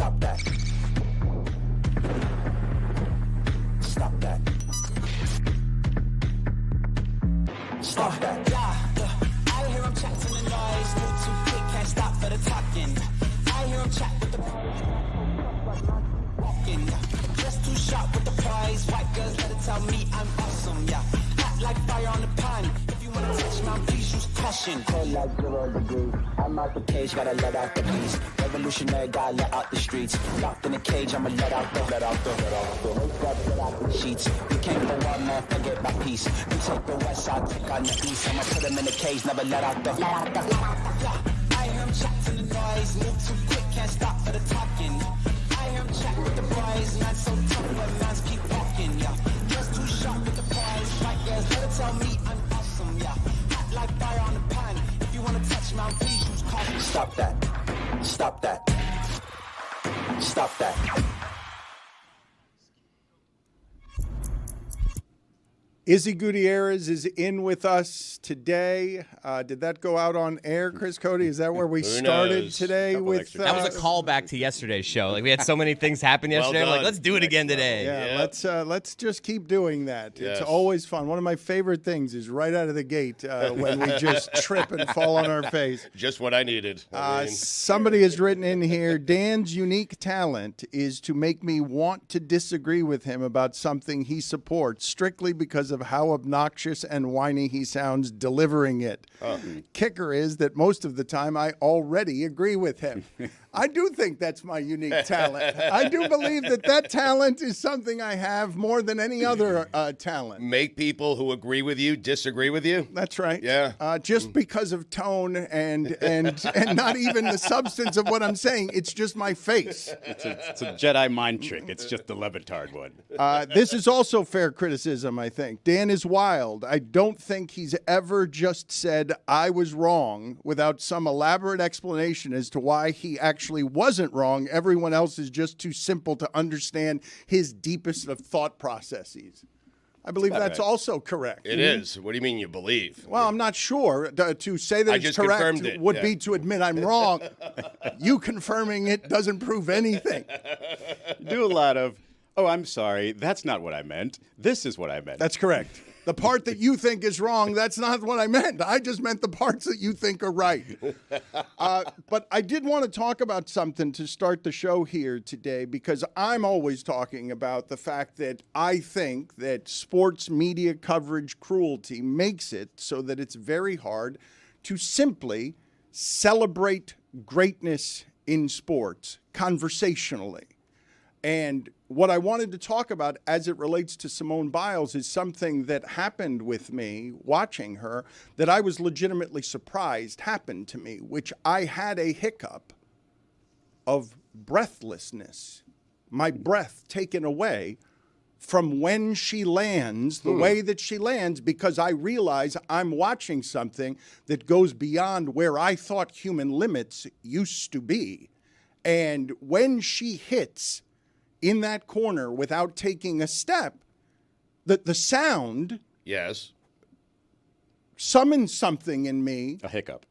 Stop that. Stop that. Stop that. Yeah, I hear him chat to the noise. Move too quick, can't stop for the talking. I hear him chat with the walking. Just too sharp with the prize. White girls better tell me I'm awesome. Yeah, hot like fire on the pan. If you wanna touch my please use caution. Cold like 0 degrees. I'm out the cage, gotta let out the beast. Revolutionary, gotta let out the streets. Locked in a cage, I'ma let out the sheets. We came for one man, forget my peace. You take the west, I'll take on the east. I'ma put him in the cage, never let out the. I hear him chat to the noise. Move too quick, can't stop for the talking. I hear him chat with the boys. Man so tough, but mans keep walking. Yeah, just too sharp with the prize. White girls better tell me I'm awesome. Yeah, hot like fire on the pan. If you wanna touch my please use caution. Stop that. Stop that. Stop that. Izzy Gutierrez is in with us today. Did that go out on air, Chris Cody? Is that where we started today? With that was a callback to yesterday's show. Like we had so many things happen yesterday. Well I'm like, let's do it again today. Yeah, let's just keep doing that. Yes. It's always fun. One of my favorite things is right out of the gate when we just trip and fall on our face. Just what I needed. Somebody has written in here, Dan's unique talent is to make me want to disagree with him about something he supports strictly because of how obnoxious and whiny he sounds delivering it. Kicker is that most of the time I already agree with him. I do think that's my unique talent. I do believe that talent is something I have more than any other talent. Make people who agree with you disagree with you? That's right. Yeah. Just because of tone and not even the substance of what I'm saying. It's just my face. It's a Jedi mind trick. It's just the Le Batard one. This is also fair criticism, I think. Dan is wild. I don't think he's ever just said, I was wrong, without some elaborate explanation as to why he actually wasn't wrong. Everyone else is just too simple to understand his deepest of thought processes. I believe that's also correct. It is. What do you mean you believe? Well, I'm not sure. To say that it's correct would be to admit I'm wrong. You confirming it doesn't prove anything. You do a lot of, oh, I'm sorry, that's not what I meant. This is what I meant. That's correct. The part that you think is wrong, that's not what I meant. I just meant the parts that you think are right. But I did want to talk about something to start the show here today, because I'm always talking about the fact that I think that sports media coverage cruelty makes it so that it's very hard to simply celebrate greatness in sports conversationally. And what I wanted to talk about as it relates to Simone Biles is something that happened with me watching her that I was legitimately surprised happened to me, which I had a hiccup of breathlessness, my breath taken away from when she lands, the way that she lands, because I realize I'm watching something that goes beyond where I thought human limits used to be. And when she hits in that corner without taking a step, the sound summons something in me. A hiccup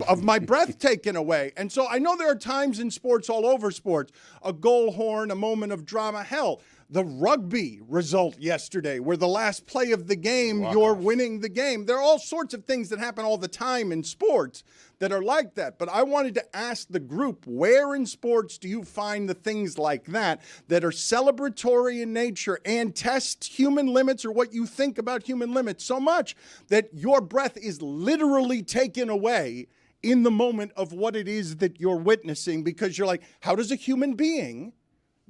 of my breath taken away. And so I know there are times in sports, all over sports, a goal horn, a moment of drama. Hell, the rugby result yesterday, where the last play of the game, you're winning the game. There are all sorts of things that happen all the time in sports that are like that. But I wanted to ask the group, where in sports do you find the things like that that are celebratory in nature and test human limits or what you think about human limits so much that your breath is literally taken away in the moment of what it is that you're witnessing, because you're like, how does a human being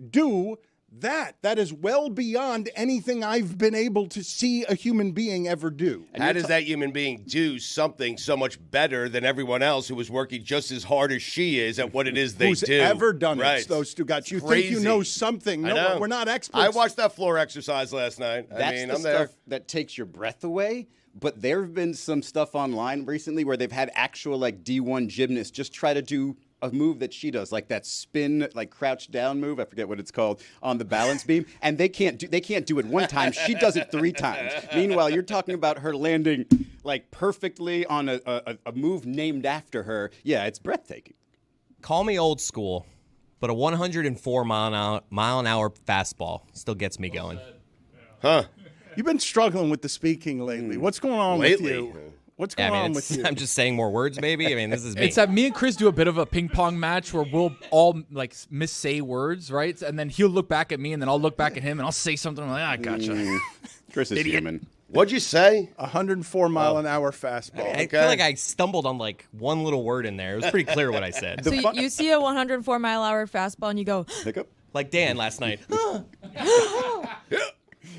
do that? That is well beyond anything I've been able to see a human being ever do. How does that human being do something so much better than everyone else who is working just as hard as she is at what it is they Who's do? ever done it, though, Stugots? You think you know something. No, we're not experts. I watched that floor exercise last night. That's the stuff that takes your breath away. But there have been some stuff online recently where they've had actual like D1 gymnasts just try to do a move that she does, like that spin, like crouch down move. I forget what it's called, on the balance beam, and they can't do it one time. She does it 3 times. Meanwhile, you're talking about her landing like perfectly on a move named after her. Yeah, it's breathtaking. Call me old school, but a 104 mile an hour fastball still gets me going. Huh? You've been struggling with the speaking lately. What's going on Lately? with you? What's Yeah, going I on mean, with you? I'm just saying more words, maybe. I mean, this is me. It's that me and Chris do a bit of a ping pong match where we'll all like missay words, right? And then he'll look back at me, and then I'll look back at him, and I'll say something. I'm like, I gotcha. Chris is human. What'd you say? 104 mile an hour fastball. I feel like I stumbled on like one little word in there. It was pretty clear what I said. So you see a 104-mile-an-hour fastball and you go, Hiccup? Like Dan last night.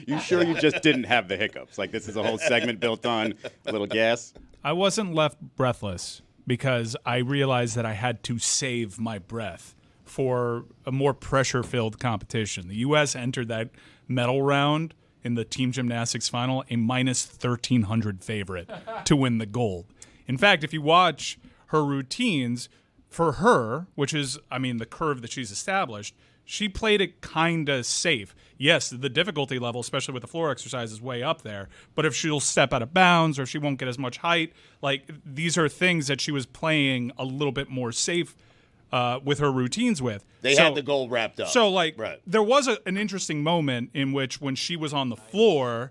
You sure you just didn't have the hiccups? Like this is a whole segment built on a little gas? I wasn't left breathless because I realized that I had to save my breath for a more pressure-filled competition. The U.S. entered that medal round in the team gymnastics final a minus 1,300 favorite to win the gold. In fact, if you watch her routines, for her, which is, I mean, the curve that she's established, she played it kind of safe. Yes, the difficulty level, especially with the floor exercise, is way up there. But if she'll step out of bounds or if she won't get as much height, like these are things that she was playing a little bit more safe with her routines with. They had the goal wrapped up. So, like, Right. there was an interesting moment in which when she was on the floor,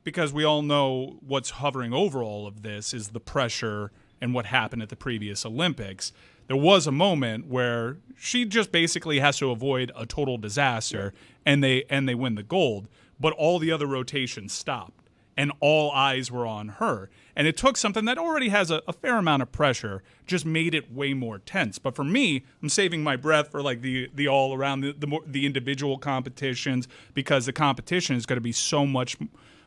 because we all know what's hovering over all of this is the pressure and what happened at the previous Olympics. There was a moment where she just basically has to avoid a total disaster, and they win the gold. But all the other rotations stopped, and all eyes were on her. And it took something that already has a fair amount of pressure, just made it way more tense. But for me, I'm saving my breath for like the all around the individual competitions, because the competition is going to be so much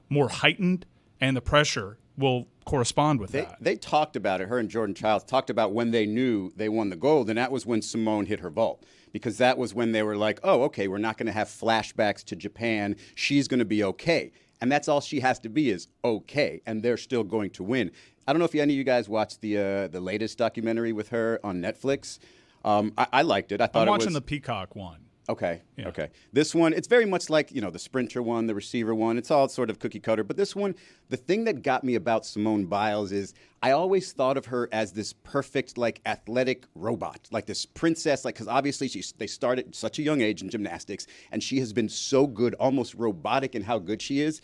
more heightened, and the pressure will correspond with that. They talked about it. Her and Jordan Childs talked about when they knew they won the gold, and that was when Simone hit her vault. Because that was when they were like, oh, okay, we're not going to have flashbacks to Japan. She's going to be okay. And that's all she has to be is okay, and they're still going to win. I don't know if any of you guys watched the latest documentary with her on Netflix. I liked it. I thought I'm watching it was the Peacock one. Okay. Yeah. Okay. This one, it's very much like, the sprinter one, the receiver one. It's all sort of cookie cutter. But this one, the thing that got me about Simone Biles is I always thought of her as this perfect, like, athletic robot, like this princess, like, because obviously they started at such a young age in gymnastics, and she has been so good, almost robotic in how good she is.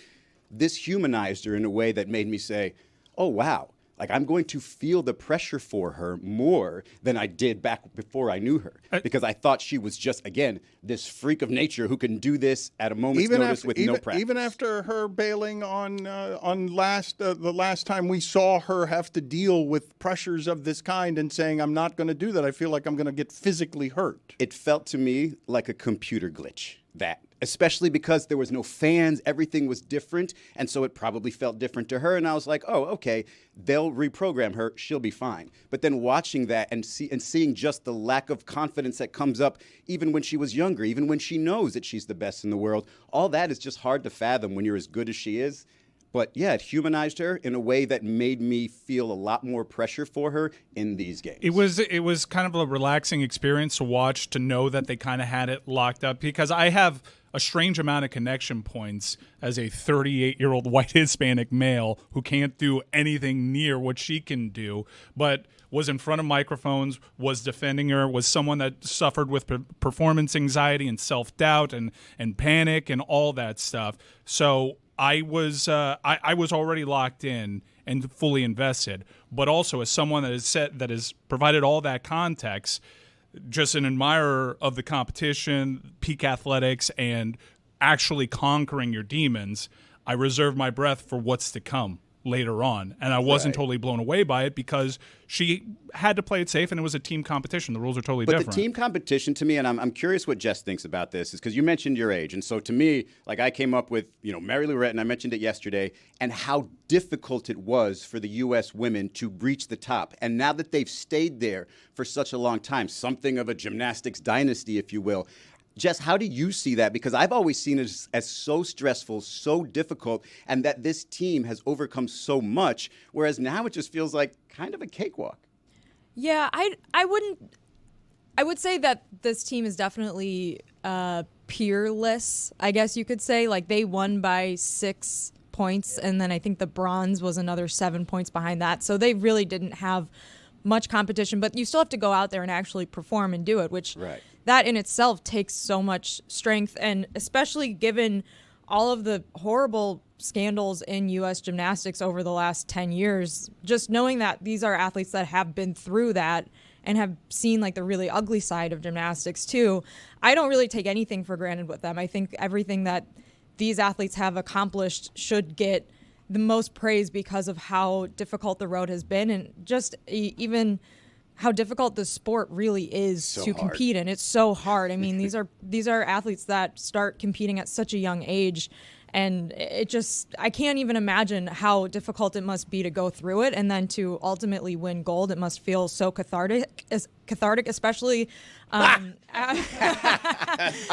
This humanized her in a way that made me say, oh, wow. Like, I'm going to feel the pressure for her more than I did back before I knew her. Because I thought she was just, again, this freak of nature who can do this at a moment's notice with no practice. Even after her bailing on the last time we saw her have to deal with pressures of this kind and saying, I'm not going to do that, I feel like I'm going to get physically hurt. It felt to me like a computer glitch, that. Especially because there was no fans, everything was different, and so it probably felt different to her. And I was like, oh, okay, they'll reprogram her, she'll be fine. But then watching that and seeing just the lack of confidence that comes up even when she was younger, even when she knows that she's the best in the world, all that is just hard to fathom when you're as good as she is. But yeah, it humanized her in a way that made me feel a lot more pressure for her in these games. It was kind of a relaxing experience to watch, to know that they kind of had it locked up, because I have a strange amount of connection points as a 38-year-old white Hispanic male who can't do anything near what she can do, but was in front of microphones, was defending her, was someone that suffered with performance anxiety and self-doubt and panic and all that stuff. So I was already locked in and fully invested, but also as someone that has provided all that context, just an admirer of the competition, peak athletics, and actually conquering your demons, I reserve my breath for what's to come later on. And I wasn't totally blown away by it because she had to play it safe, and it was a team competition. The rules are totally different. But the team competition, to me, and I'm curious what Jess thinks about this, is because you mentioned your age. And so to me, like, I came up with, Mary Lorette, and I mentioned it yesterday, and how difficult it was for the U.S. women to reach the top. And now that they've stayed there for such a long time, something of a gymnastics dynasty, if you will, Jess, how do you see that? Because I've always seen it as so stressful, so difficult, and that this team has overcome so much, whereas now it just feels like kind of a cakewalk. yeah, I would say that this team is definitely peerless, I guess you could say. Like, they won by 6 points, and then I think the bronze was another 7 points behind that. So they really didn't have much competition, but you still have to go out there and actually perform and do it, which that in itself takes so much strength, and especially given all of the horrible scandals in U.S. gymnastics over the last 10 years, just knowing that these are athletes that have been through that and have seen like the really ugly side of gymnastics too. I don't really take anything for granted with them. I think everything that these athletes have accomplished should get the most praise because of how difficult the road has been, and just even how difficult the sport really is to compete in. It's so hard. I mean, these are athletes that start competing at such a young age, and I can't even imagine how difficult it must be to go through it and then to ultimately win gold. It must feel so cathartic, especially. I'm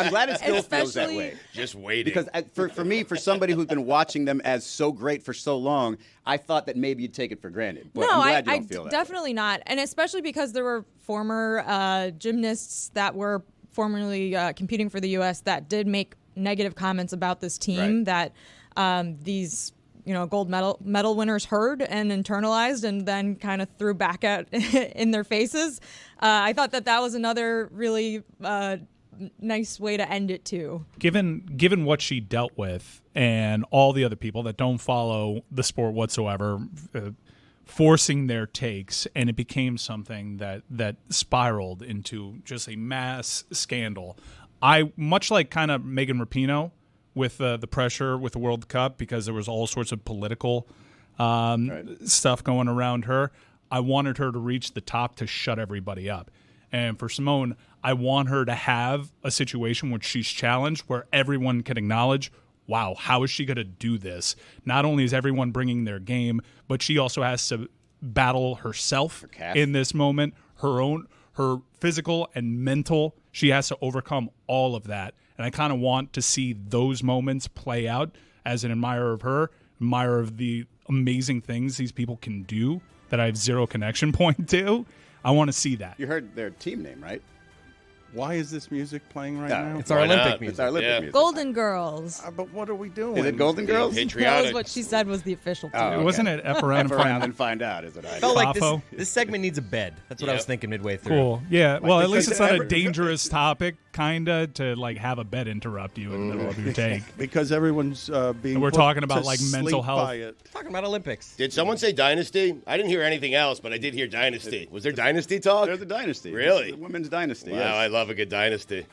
glad it still feels that way. Just waiting. Because for me, for somebody who's been watching them as so great for so long, I thought that maybe you'd take it for granted. But No, I'm glad you don't feel that definitely way. not. And especially because there were former gymnasts that were formerly competing for the U.S. that did make negative comments about this team that these gold medal winners heard and internalized and then kind of threw back at in their faces. I thought that was another really nice way to end it too. Given what she dealt with and all the other people that don't follow the sport whatsoever, forcing their takes, and it became something that spiraled into just a mass scandal. I, much like kind of Megan Rapinoe with the pressure with the World Cup, because there was all sorts of political stuff going around her, I wanted her to reach the top to shut everybody up. And for Simone, I want her to have a situation where she's challenged, where everyone can acknowledge, wow, how is she going to do this? Not only is everyone bringing their game, but she also has to battle herself in this moment, her physical and mental. She has to overcome all of that. And I kind of want to see those moments play out as an admirer of her, admirer of the amazing things these people can do that I have zero connection point to. I want to see that. You heard their team name, right? Why is this music playing right now? It's our Olympic music. It's our Olympic music. Golden Girls. But what are we doing? Is it Golden Girls? That was what she said was the official tune. Oh, okay. Wasn't it F around F around and find out, is it? Felt like Fafo? this segment needs a bed. That's what I was thinking midway through. Cool. Yeah. Well, at least because it's not a every- dangerous topic, kinda, to like have a bed interrupt you in the middle of your take. Because everyone's being. We're put talking about, to like, mental sleep health. by it. Talking about Olympics. Did someone say Dynasty? I didn't hear anything else, but I did hear Dynasty. Was there Dynasty talk? There's a dynasty. Really? It's the women's dynasty. Wow, yes. I love a good Dynasty.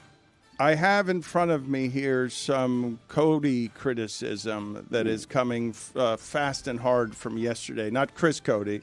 I have in front of me here some Cody criticism that is coming fast and hard from yesterday. Not Chris Cody,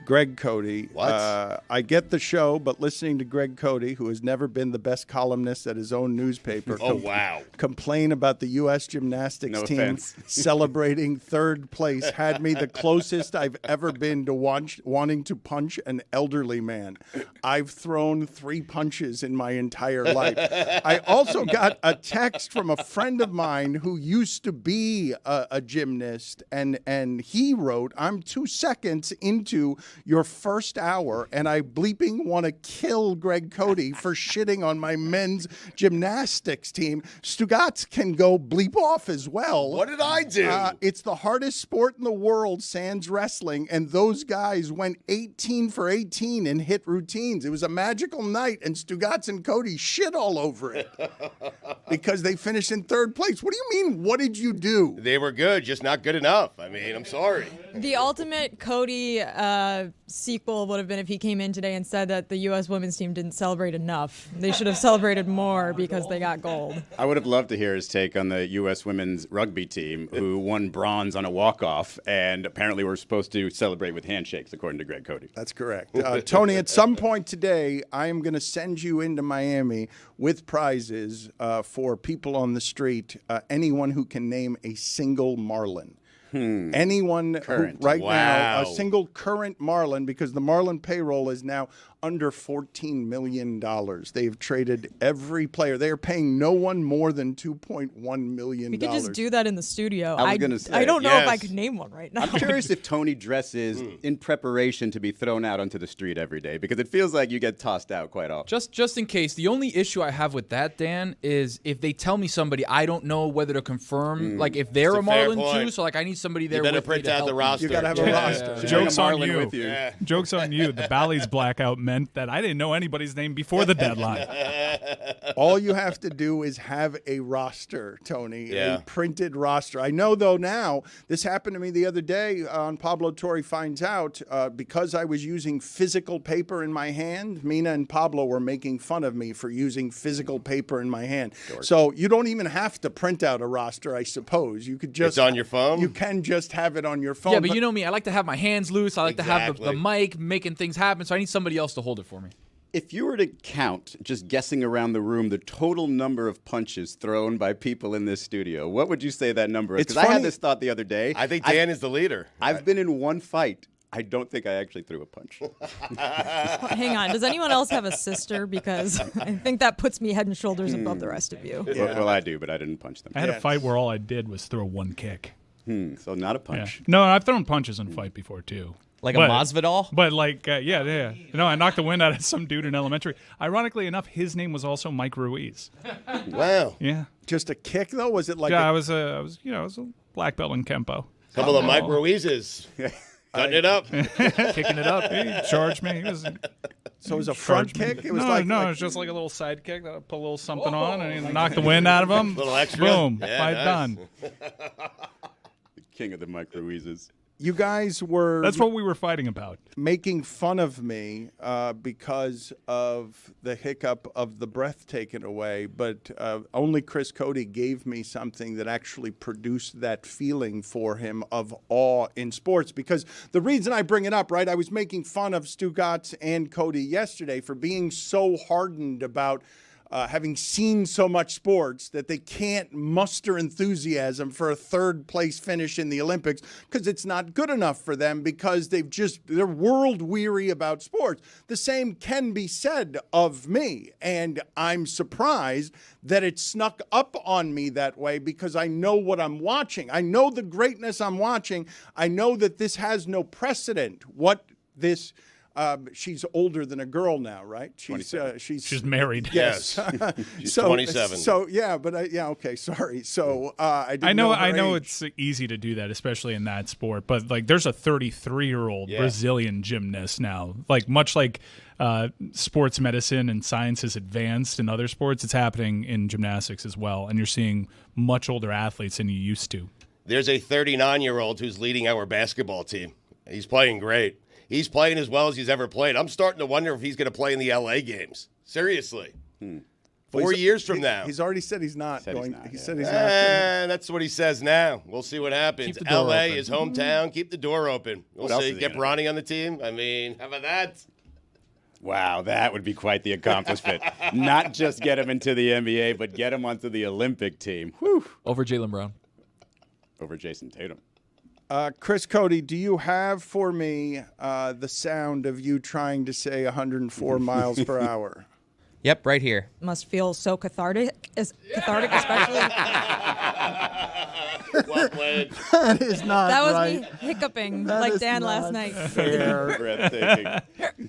Greg Cody. What? I get the show, but listening to Greg Cody, who has never been the best columnist at his own newspaper, Oh, wow. complain about the U.S. gymnastics No team offense. celebrating third place had me the closest I've ever been to wanting to punch an elderly man. I've thrown 3 punches in my entire life. I also got a text from a friend of mine who used to be a gymnast, and he wrote, "I'm 2 seconds into your first hour, and I bleeping want to kill Greg Cody for shitting on my men's gymnastics team. Stugots can go bleep off as well. What did I do? It's the hardest sport in the world, sans wrestling, and those guys went 18 for 18 in hit routines. It was a magical night, and Stugots and Cody shit all over it because they finished in third place. What do you mean, what did you do? They were good, just not good enough. I mean, I'm sorry. The ultimate Cody sequel would have been if he came in today and said that the U.S. women's team didn't celebrate enough. They should have celebrated more because they got gold. I would have loved to hear his take on the U.S. women's rugby team who won bronze on a walk-off and apparently were supposed to celebrate with handshakes, according to Greg Cody. That's correct. Tony, at some point today, I am going to send you into Miami with prizes for people on the street, anyone who can name a single Marlin. Anyone who, Current. right now, Wow. a single current Marlin, because the Marlin payroll is now under $14 million. They've traded every player. They are paying no one more than $2.1 million. We could just do that in the studio. I was gonna say, I don't know if I yes. could name one right now. I'm curious if Tony dresses in preparation to be thrown out onto the street every day, because it feels like you get tossed out quite often. Just in case, the only issue I have with that, Dan, is if they tell me somebody, I don't know whether to confirm. Like if they're That's a a fair Marlin point. too, so like I need somebody there. You better with me print to out the help me. roster. You got to have a roster. Bring a Joke's on Marlin you. with you. Yeah. Joke's on you. The Bally's blackout meant that I didn't know anybody's name before the deadline. All you have to do is have a roster, Tony, Yeah. a printed roster. I know, though, now, this happened to me the other day on Pablo Torre Finds Out, because I was using physical paper in my hand. Mina and Pablo were making fun of me for using physical paper in my hand. So you don't even have to print out a roster, I suppose. You could just... It's on your phone? You can just have it on your phone. Yeah, but you know me. I like to have my hands loose. I like to have the Exactly. mic making things happen, so I need somebody else to hold it for me. If you were to count, just guessing around the room, the total number of punches thrown by people in this studio, what would you say that number is? It's Because I had funny- this thought the other day. I think Dan is the leader. I've been in one fight. I don't think I actually threw a punch. Hang on. Does anyone else have a sister? Because I think that puts me head and shoulders above the rest of you. Well, I do, but I didn't punch them. I had Yeah. a fight where all I did was throw one kick. So not a Yeah. punch. No, I've thrown punches in a fight before too. Like But- a Masvidal? But like, yeah. No, I knocked the wind out of some dude in elementary. Ironically enough, his name was also Mike Ruiz. Wow. Yeah. Just a kick, though? Was it like Yeah, a I was a black belt in Kempo. Couple of Mike Ruizes. Cutting it up. Kicking it up. He charged me. He was So it was a front charged me. kick? It was no, like, it was just like a little side kick that I put a little something on and he knocked the wind out of him. Little extra. Boom. Yeah, Fight nice. done. King of the Mike Ruizes. you guys were That's what we were fighting about. making fun of me because of the hiccup of the breath taken away, but only Chris Cody gave me something that actually produced that feeling for him of awe in sports. Because the reason I bring it up, right, I was making fun of Stugotz and Cody yesterday for being so hardened about having seen so much sports that they can't muster enthusiasm for a third place finish in the Olympics because it's not good enough for them because they're world weary about sports. The same can be said of me, and I'm surprised that it snuck up on me that way because I know what I'm watching. I know the greatness I'm watching. I know that this has no precedent. She's older than a girl now, right? She's married. Yes. She's 27. So yeah, but okay, sorry. So I didn't I know her age. it's easy to do that, especially in that sport. But like, there's a 33-year-old Brazilian gymnast now. Like, much like sports medicine and science has advanced in other sports, it's happening in gymnastics as well. And you're seeing much older athletes than you used to. There's a 39-year-old who's leading our basketball team. He's playing great. He's playing as well as he's ever played. I'm starting to wonder if he's going to play in the LA games. Seriously. 4 years from now. He's already said he's not going. not, He yeah. said he's not. That's what he says now. We'll see what happens. Keep the door LA open. is hometown. Keep the door open. We'll What else see. is he Get gonna Bronny on the team. I mean, how about that? Wow, that would be quite the accomplishment. Not just get him into the NBA, but get him onto the Olympic team. Whew. Over Jaylen Brown. Over Jason Tatum. Chris Cody, do you have for me the sound of you trying to say 104 miles per hour? Yep, right here. Must feel so cathartic, especially. Well played. That is not That was right. me hiccuping That like is Dan not last night. Fair. Breathtaking.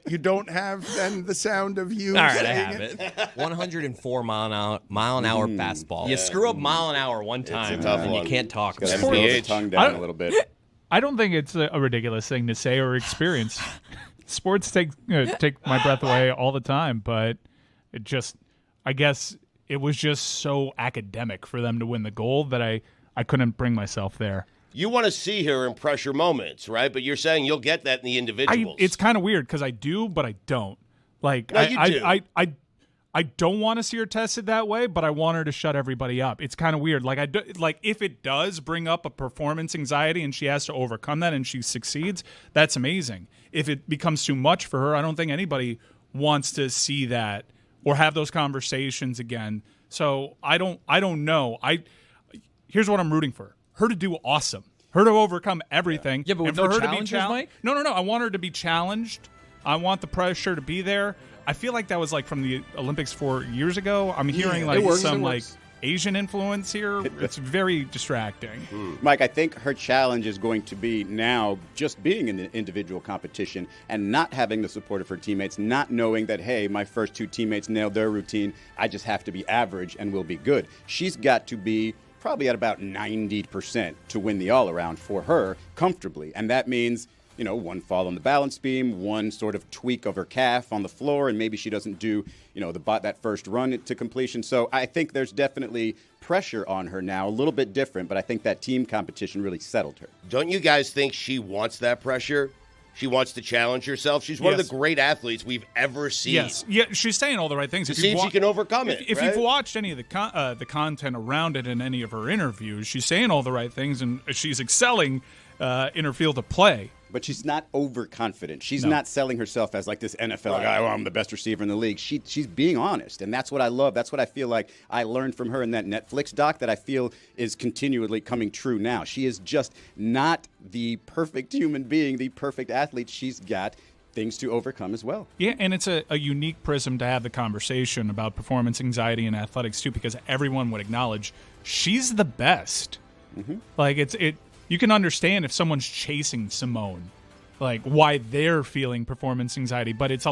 You don't have then the sound of you. All right, I saying have it. 104 mile an hour fastball. You screw up mile an hour one time, tough and one. you can't talk. Gotta about slow it. the tongue down a little bit. I don't think it's a ridiculous thing to say or experience. Sports take my breath away all the time, but I guess it was just so academic for them to win the gold that I couldn't bring myself there. You want to see her in pressure moments, right? But you're saying you'll get that in the individuals. It's kind of weird because I do, but I don't. Like, No, you do. I don't want to see her tested that way, but I want her to shut everybody up. It's kind of weird. Like if it does bring up a performance anxiety and she has to overcome that and she succeeds, that's amazing. If it becomes too much for her, I don't think anybody wants to see that or have those conversations again. So I don't know. Here's what I'm rooting for. Her to do awesome. Her to overcome everything. Yeah, but with and for no her to be challenges, Mike? No. I want her to be challenged. I want the pressure to be there. I feel like that was like from the Olympics 4 years ago. I'm hearing like some like Asian influence here. It's very distracting. Mike, I think her challenge is going to be now just being in the individual competition and not having the support of her teammates, not knowing that, hey, my first two teammates nailed their routine. I just have to be average and we'll be good. She's got to be probably at about 90% to win the all-around for her comfortably. And that means one fall on the balance beam, one sort of tweak of her calf on the floor, and maybe she doesn't do, that first run to completion. So I think there's definitely pressure on her now, a little bit different, but I think that team competition really settled her. Don't you guys think she wants that pressure? She wants to challenge herself. She's one of the great athletes we've ever seen. Yes, yeah, she's saying all the right things. To see if she can overcome it. If you've watched any of the content around it in any of her interviews, she's saying all the right things, and she's excelling in her field of play. But she's not overconfident. She's not selling herself as like this NFL guy. Oh, I'm the best receiver in the league. She's being honest, and that's what I love. That's what I feel like I learned from her in that Netflix doc that I feel is continually coming true now. She is just not the perfect human being, the perfect athlete. She's got things to overcome as well. Yeah, and it's a unique prism to have the conversation about performance anxiety in athletics too, because everyone would acknowledge she's the best. Mm-hmm. Like you can understand if someone's chasing Simone, like why they're feeling performance anxiety. But it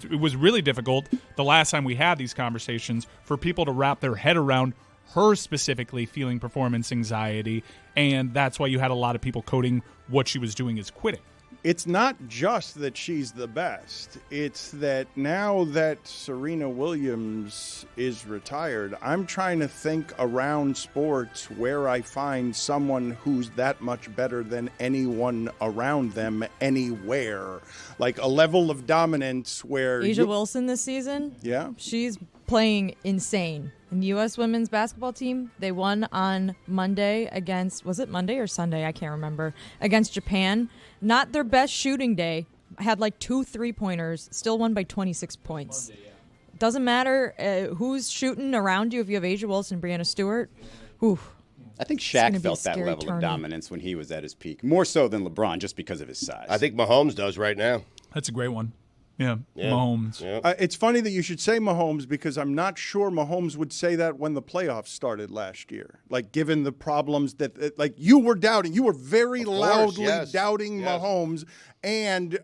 was really difficult the last time we had these conversations for people to wrap their head around her specifically feeling performance anxiety, and that's why you had a lot of people coding what she was doing as quitting. It's not just that she's the best. It's that now that Serena Williams is retired, I'm trying to think around sports where I find someone who's that much better than anyone around them anywhere. Like a level of dominance where... Asia Wilson this season? Yeah. She's playing insane. And the U.S. women's basketball team, they won on Monday against, was it Monday or Sunday? I can't remember. Against Japan. Not their best shooting day. Had like 2 3-pointers. Still won by 26 points. Monday, yeah. Doesn't matter who's shooting around you if you have Asia Wilson, Breanna Stewart. Ooh. I think Shaq felt that level of dominance when he was at his peak. More so than LeBron just because of his size. I think Mahomes does right now. That's a great one. Yeah, Mahomes. Yeah. It's funny that you should say Mahomes because I'm not sure Mahomes would say that when the playoffs started last year. Like, given the problems that, like, you were doubting. You were very loudly doubting Mahomes. And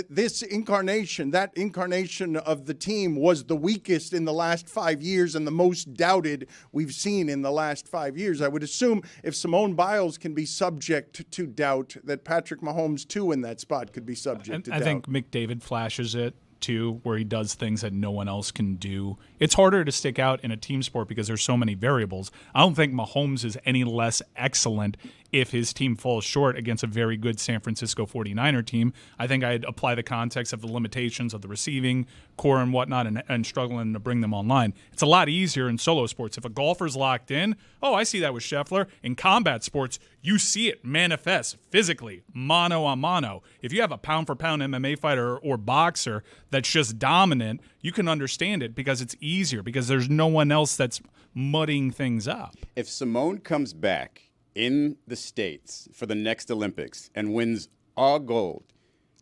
this incarnation, that incarnation of the team was the weakest in the last 5 years and the most doubted we've seen in the last 5 years. I would assume if Simone Biles can be subject to doubt, that Patrick Mahomes, too, in that spot could be subject to doubt. I think McDavid flashes it, too, where he does things that no one else can do. It's harder to stick out in a team sport because there's so many variables. I don't think Mahomes is any less excellent if his team falls short against a very good San Francisco 49er team. I think I'd apply the context of the limitations of the receiving core and whatnot and struggling to bring them online. It's a lot easier in solo sports. If a golfer's locked in, I see that with Scheffler. In combat sports, you see it manifest physically, mano a mano. If you have a pound-for-pound MMA fighter or boxer that's just dominant, you can understand it because it's easier, because there's no one else that's mudding things up. If Simone comes back in the States for the next Olympics and wins all gold,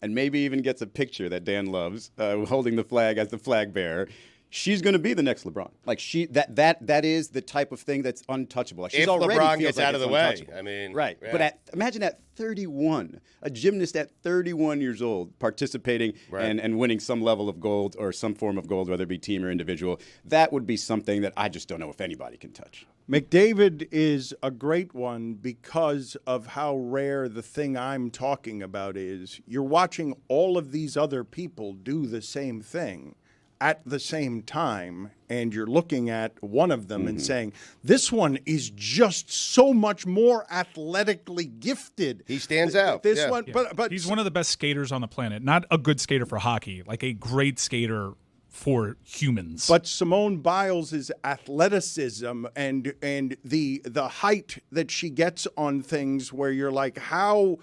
and maybe even gets a picture that Dan loves, holding the flag as the flag bearer, she's going to be the next LeBron. Like that is the type of thing that's untouchable. Like, she's if already LeBron feels gets like out of the way, I mean, right. Yeah. But imagine at 31, a gymnast at 31 years old participating and winning some level of gold or some form of gold, whether it be team or individual. That would be something that I just don't know if anybody can touch. McDavid is a great one because of how rare the thing I'm talking about is. You're watching all of these other people do the same thing at the same time, and you're looking at one of them and saying, this one is just so much more athletically gifted. He stands out. This one, but he's one of the best skaters on the planet. Not a good skater for hockey, like a great skater for humans. But Simone Biles' athleticism and the height that she gets on things where you're like, how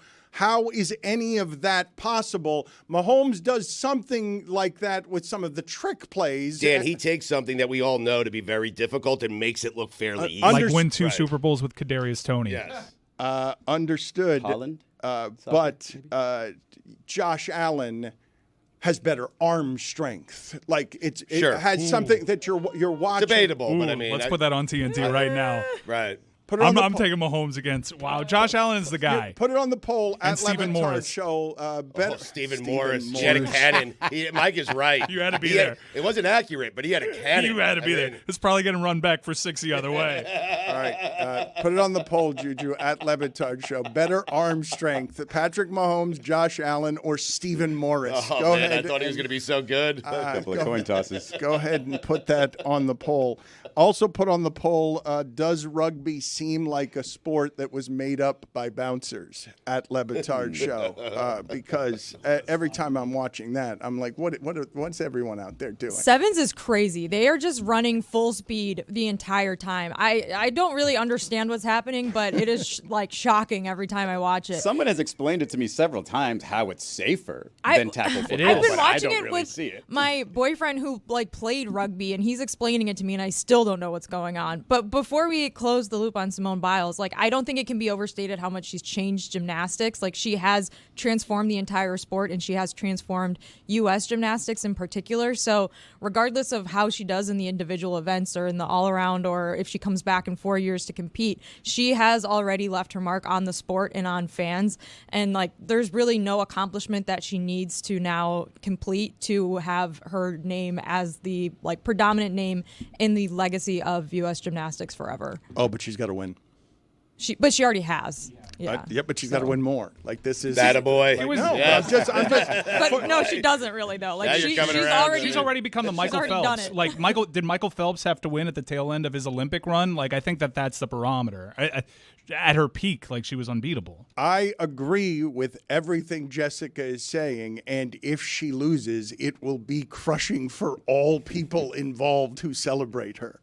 is any of that possible? Mahomes does something like that with some of the trick plays. Dan, he takes something that we all know to be very difficult and makes it look fairly easy. Like win 2 Super Bowls with Kadarius Toney. Yes. Understood. Holland? But Josh Allen has better arm strength. Like it has something that you're watching. Debatable, but I mean, let's put that on TNT right now. Right. Put it on I'm the taking Mahomes against. Wow, Josh Allen's the guy. Put it on the poll And at Stephen Le Batard Morris. Show. Better Stephen Morris. He had a cannon. Mike is right. You had to be He there. It wasn't accurate, but he had a cannon. You had to be there. It's probably going to run back for 6 the other way. All right, put it on the poll, Juju, at Le Batard Show. Better arm strength, Patrick Mahomes, Josh Allen, or Stephen Morris? Oh, Go man, ahead. I thought he was going to be so good. A couple of coin tosses. Go ahead and put that on the poll. Also put on the poll, does rugby seem like a sport that was made up by bouncers at Le Batard Show? Because every time I'm watching that, I'm like, what's everyone out there doing? Sevens is crazy. They are just running full speed the entire time. I don't really understand what's happening, but it is like shocking every time I watch it. Someone has explained it to me several times how it's safer than tackle football. I've been but watching I don't it really with see it. my boyfriend who like played rugby, and he's explaining it to me, and I still don't know what's going on. But before we close the loop on Simone Biles, like I don't think it can be overstated how much she's changed gymnastics. Like she has transformed the entire sport, and she has transformed U.S. gymnastics in particular. So regardless of how she does in the individual events or in the all-around, or if she comes back in 4 years to compete, she has already left her mark on the sport and on fans. And like there's really no accomplishment that she needs to now complete to have her name as the like predominant name in the legacy of U.S. gymnastics forever. Oh, but she's got to win. But she already has. Yeah. But she's got to win more. Like this is That a boy. Like, was- no, Yeah. I'm just. But no, she doesn't really though. Like Now you're she's coming around, already She's already become the Michael already done Phelps. it. Like did Michael Phelps have to win at the tail end of his Olympic run? Like I think that's the barometer. At her peak, like she was unbeatable. I agree with everything Jessica is saying, and if she loses, it will be crushing for all people involved who celebrate her.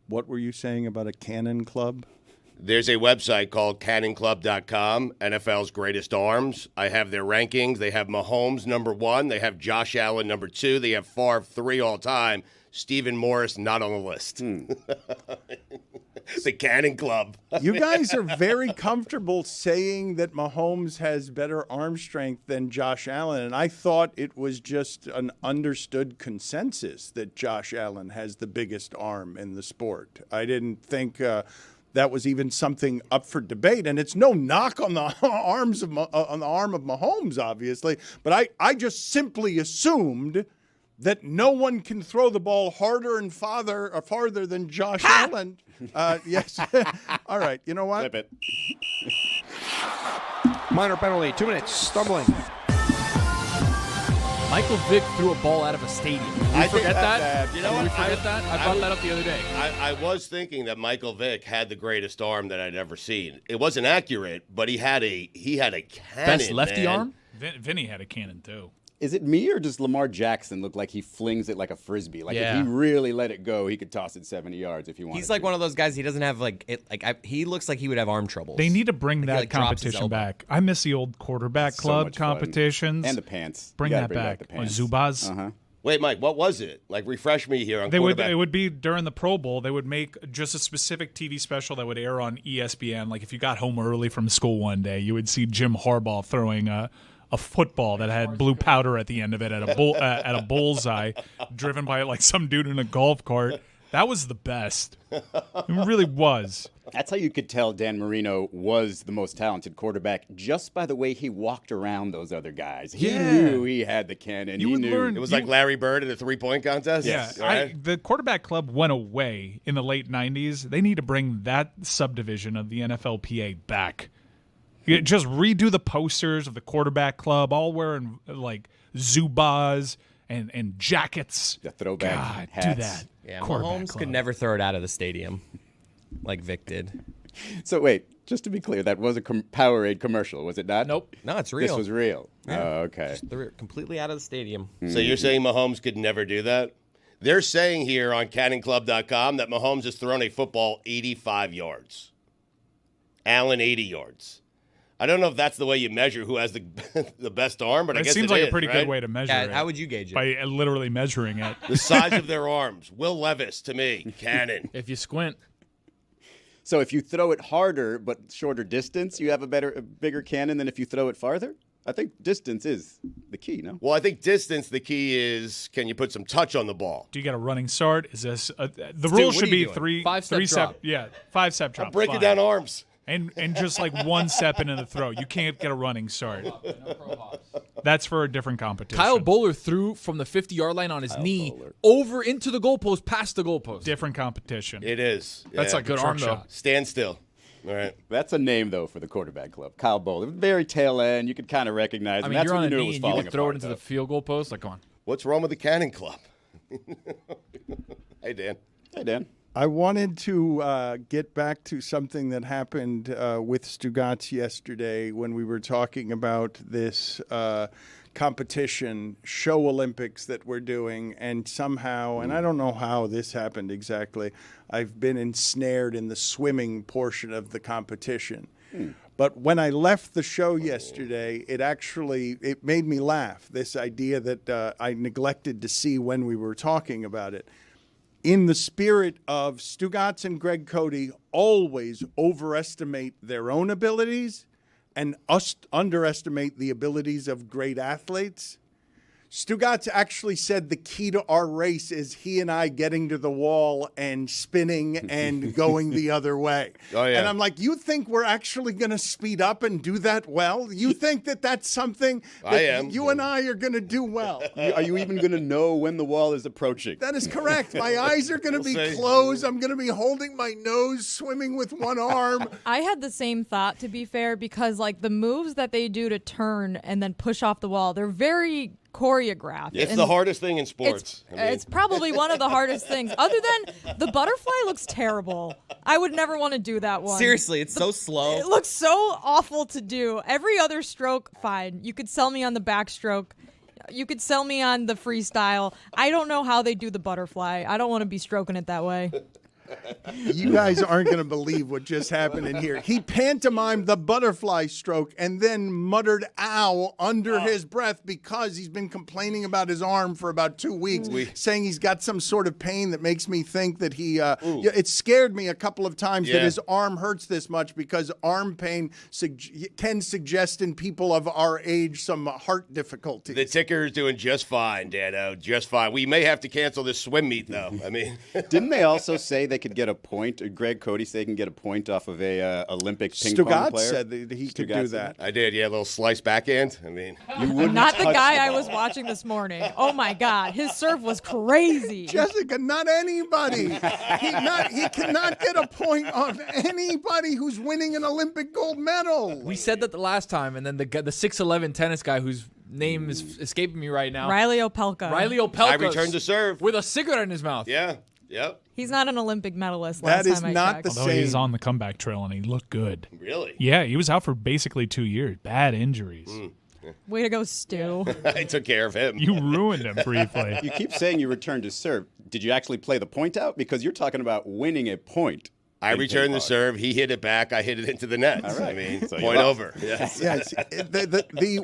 What were you saying about a cannon club? There's a website called cannonclub.com, NFL's greatest arms. I have their rankings. They have Mahomes number 1. They have Josh Allen number 2. They have Favre 3 all time. Stephen Morris not on the list. The Cannon Club. You guys are very comfortable saying that Mahomes has better arm strength than Josh Allen, and I thought it was just an understood consensus that Josh Allen has the biggest arm in the sport. I didn't think that was even something up for debate, and it's no knock on the on the arm of Mahomes, obviously, but I just simply assumed that no one can throw the ball harder and farther than Josh Allen. Yes. All right. You know what? Flip it. Minor penalty, 2 minutes, stumbling. Michael Vick threw a ball out of a stadium. I Did we forget that? that. You know what? Did we forget that? I brought that up the other day. I was thinking that Michael Vick had the greatest arm that I'd ever seen. It wasn't accurate, but he had a cannon. Best lefty man. arm? Vinny had a cannon too. Is it me or does Lamar Jackson look like he flings it like a frisbee? Like if he really let it go, he could toss it 70 yards if he wanted. He's like to. one of those guys. He doesn't have he looks like he would have arm troubles. They need to bring that drops his competition elbow. back. I miss the old quarterback So club much fun. competitions. And the pants. Bring You that gotta back. the pants. Zubaz. Uh-huh. Wait, Mike, what was it? Like, refresh me here on It quarterback. would be during the Pro Bowl. They would make just a specific TV special that would air on ESPN. Like if you got home early from school one day, you would see Jim Harbaugh throwing a football that had blue powder at the end of it at a bullseye, driven by like some dude in a golf cart. That was the best. It really was. That's how you could tell Dan Marino was the most talented quarterback just by the way he walked around those other guys. He knew he had the cannon. You he would knew. learn- It was like Larry Bird in a 3-point contest? Yeah, All right. the quarterback club went away in the late 90s. They need to bring that subdivision of the NFLPA back. Just redo the posters of the quarterback club, all wearing like Zubaz and jackets. The throwback God, hats. do that. Yeah, Quarterback Mahomes club. could never throw it out of the stadium like Vic did. So wait, just to be clear, that was a Powerade commercial, was it not? Nope. No, it's real. This was real. Yeah. Oh, okay. Threw it completely out of the stadium. So you're saying Mahomes could never do that? They're saying here on cannonclub.com that Mahomes has thrown a football 85 yards. Allen 80 yards. I don't know if that's the way you measure who has the the best arm, but I It guess seems it like is, a pretty right? good way to measure Yeah, it. how would you gauge it? By literally measuring it. The size of their arms. Will Levis to me. Cannon. If you squint. So if you throw it harder but shorter distance, you have a bigger cannon than if you throw it farther? I think distance is the key, no? Well, I think distance, the key is can you put some touch on the ball? Do you get a running start? Is this the Stu, rule what should are you be doing? 5-step drop. Yeah, 5-step drop. Breaking fine. down arms. And just like one step into the throw. You can't get a running start. That's for a different competition. Kyle Bowler threw from the 50-yard line on his knee over into the goalpost, past the goalpost. Different competition. It is. That's Yeah. a good Truck arm, though. shot. Stand still. All right. That's a name, though, for the quarterback club. Kyle Bowler. Very tail end. You could kind of recognize I him. mean, That's you're when on you a knew it knee was and you falling can throw it apart, into though. the field goal post. Like, come on. What's wrong with the Cannon Club? Hey, Dan. Hey, Dan. I wanted to get back to something that happened with Stugots yesterday when we were talking about this competition, show Olympics that we're doing, and somehow, and I don't know how this happened exactly, I've been ensnared in the swimming portion of the competition. But when I left the show yesterday, it made me laugh, this idea that I neglected to see when we were talking about it. In the spirit of Stugotz and Greg Cody always overestimate their own abilities and underestimate the abilities of great athletes, Stugotz actually said the key to our race is he and I getting to the wall and spinning and going the other way. Oh, yeah. And I'm like, you think we're actually going to speed up and do that well? You think that that's something that I am. you and I are going to do well? Are you even going to know when the wall is approaching? That is correct. My eyes are going to be see. closed. I'm going to be holding my nose, swimming with one arm. I had the same thought, to be fair, because like the moves that they do to turn and then push off the wall, they're very choreographed. It's And the hardest thing in sports. It's probably one of the hardest things. Other than the butterfly looks terrible. I would never want to do that one. Seriously, it's so slow. It looks so awful to do. Every other stroke, fine. You could sell me on the backstroke. You could sell me on the freestyle. I don't know how they do the butterfly. I don't want to be stroking it that way. You guys aren't going to believe what just happened in here. He pantomimed the butterfly stroke and then muttered "ow" under his breath because he's been complaining about his arm for about 2 weeks, saying he's got some sort of pain that makes me think that he. It scared me a couple of times that his arm hurts this much because arm pain can suggest in people of our age some heart difficulties. The ticker is doing just fine, Dano. Just fine. We may have to cancel this swim meet, though. I mean, Didn't they also say they could get a point? Greg Cody said he can get a point off of a Olympic ping pong Stugotz player. said that he could do Stugotz that. I did, yeah, a little slice backhand. I mean, You wouldn't Not the touch guy I ball. was watching this morning. Oh my God, his serve was crazy. Jessica, not anybody. He cannot get a point on anybody who's winning an Olympic gold medal. We said that the last time, and then the 6'11" tennis guy whose name is escaping me right now. Riley Opelka. Riley Opelka. I returned to serve. with a cigarette in his mouth. Yeah, yep. He's not an Olympic medalist. That Last is time I not checked. the Although he's same. on the comeback trail and he looked good. Really? Yeah, he was out for basically 2 years. Bad injuries. Way to go, Stu. I took care of him. You ruined him briefly. You keep saying you returned to serve. Did you actually play the point out? Because you're talking about winning a point. I in returned ping the pong. serve. He hit it back. I hit it into the net. All right. I mean, So you point lost. over. Yes. Yes.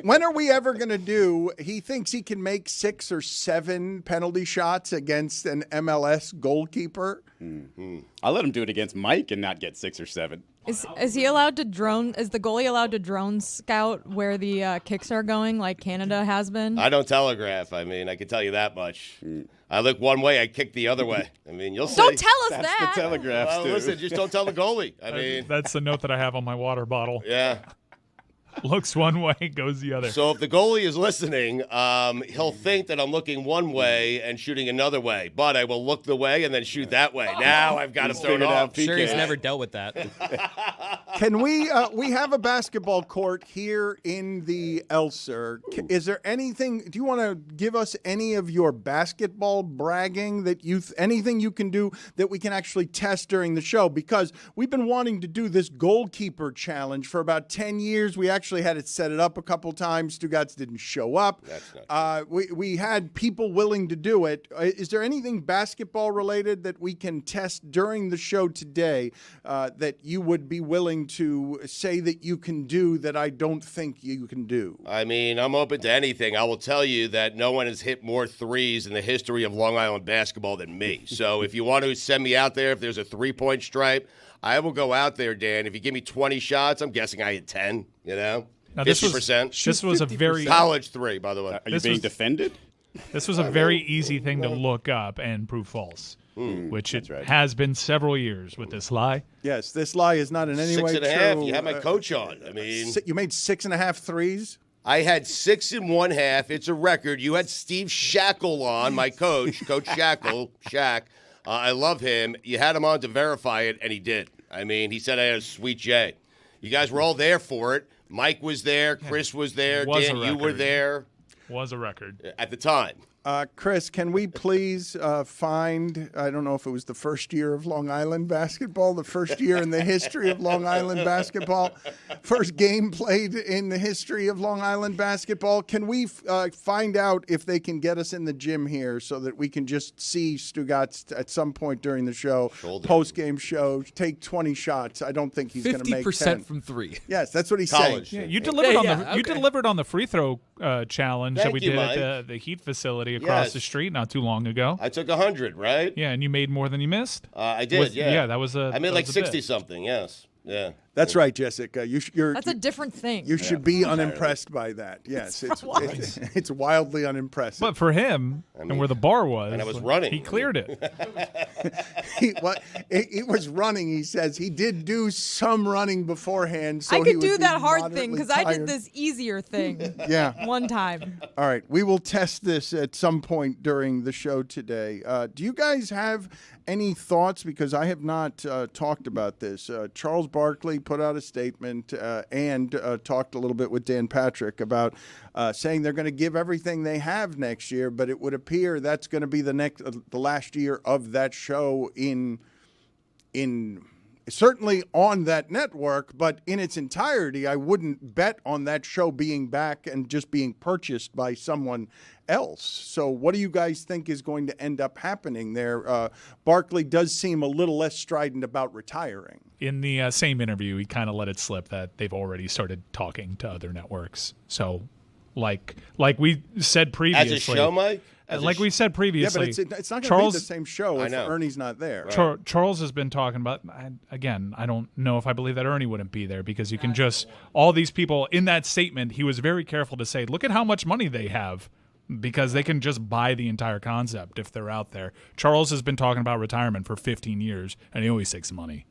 When are we ever going to do? He thinks he can make 6 or 7 penalty shots against an MLS goalkeeper. I'll let him do it against Mike and not get 6 or 7. Is he allowed to drone? Is the goalie allowed to drone scout where the kicks are going, like Canada has been? I don't telegraph. I mean, I can tell you that much. I look one way, I kick the other way. I mean, you'll see. Don't tell us That's that. the telegraph, Well, Stu. listen, just don't tell the goalie. I mean, That's the note that I have on my water bottle. yeah. Looks one way, goes the other. So if the goalie is listening, he'll think that I'm looking one way and shooting another way. But I will look the way and then shoot that way. Now I've got to throw it figured out off. Sure, he's PK. never dealt with that. Can we have a basketball court here in the Elser. Is there anything, do you want to give us any of your basketball bragging that anything you can do that we can actually test during the show? Because we've been wanting to do this goalkeeper challenge for about 10 years. We actually had it set it up a couple times. Stugots didn't show up. That's not We had people willing to do it. Is there anything basketball related that we can test during the show today that you would be willing to say that you can do that I don't think you can do? I mean, I'm open to anything. I will tell you that no one has hit more threes in the history of Long Island basketball than me. So if you want to send me out there, if there's a three-point stripe, I will go out there, Dan. If you give me 20 shots, I'm guessing I hit 10, you know? Now, this was- 50%. This was a very College three, by the way. Are you This being was- defended? This was a very easy thing to look up and prove false, which it right. has been several years with this lie. Yes, this lie is not in any way 6.5. true. You had my coach on. I mean, You made 6.5 threes? I had 6 1/2. It's a record. You had Steve Shackle on, my coach, Coach Shackle, Shaq. I love him. You had him on to verify it, and he did. I mean, he said I had a sweet J. You guys were all there for it. Mike was there. Chris was there. Was a Dan, you were record. there Was a record. at the time. Chris, can we please find, I don't know if it was the first year of Long Island basketball, the first year in the history of Long Island basketball, first game played in the history of Long Island basketball. Can we find out if they can get us in the gym here so that we can just see Stugots at some point during the show, post-game show, take 20 shots? I don't think he's going to make 10. 50% from 3. Yes, that's what he's College. saying. Yeah, you delivered on yeah, the you okay. delivered on the free throw challenge that Thank we you, did Mike. at the Heat facility across Yes. the street not too long ago. I took 100, right? Yeah, and you made more than you missed. I did, With- yeah. yeah, that was a- I made that like was a bit. 60-something, yes. Yeah. That's right, Jessica. You're That's a different thing. you should be unimpressed by that. Yes, it's wildly unimpressive. But for him, and where the bar was, and I was running. he cleared it. He was running. He says he did do some running beforehand. So I he could would do be that hard thing moderately because I did tired. this easier thing Yeah. one time. All right. We will test this at some point during the show today. Do you guys have any thoughts? Because I have not talked about this. Charles Barkley put out a statement and talked a little bit with Dan Patrick about saying they're going to give everything they have next year, but it would appear that's going to be the last year of that show in certainly on that network, but in its entirety, I wouldn't bet on that show being back and just being purchased by someone else. So what do you guys think is going to end up happening there? Barkley does seem a little less strident about retiring. In the same interview, he kind of let it slip that they've already started talking to other networks. So, like we said previously, As a show, Mike? As a like we said Yeah, previously, but it's not going to be Charles the same show if know. Ernie's not there. Charles has been talking about, again, I don't know if I believe that Ernie wouldn't be there because you can just, all these people in that statement, he was very careful to say, look at how much money they have. because they can just buy the entire concept if they're out there. Charles has been talking about retirement for 15 years, and he always takes money.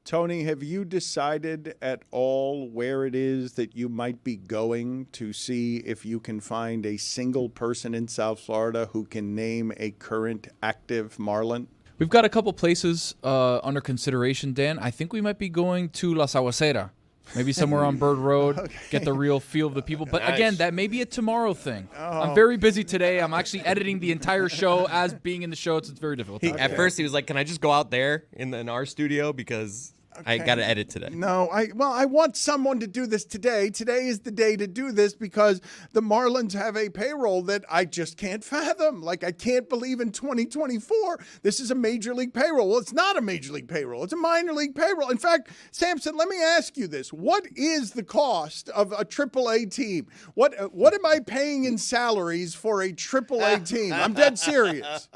Tony, have you decided at all where it is that you might be going to see if you can find a single person in South Florida who can name a current active Marlin? We've got a couple places under consideration, Dan. I think we might be going to Las Aguacera. Maybe somewhere on Bird Road, get the real feel of the people. But again, that may be a tomorrow thing. I'm very busy today. I'm actually editing the entire show as being in the show. It's very difficult. At first, he was like, "Can I just go out there in our studio because I got to edit today?" No, I want someone to do this today. Today is the day to do this because the Marlins have a payroll that I just can't fathom. Like, I can't believe in 2024 this is a major league payroll. Well, it's not a major league payroll. It's a minor league payroll. In fact, Samson, let me ask you this. What is the cost of a AAA team? What am I paying in salaries for a AAA team? I'm dead serious.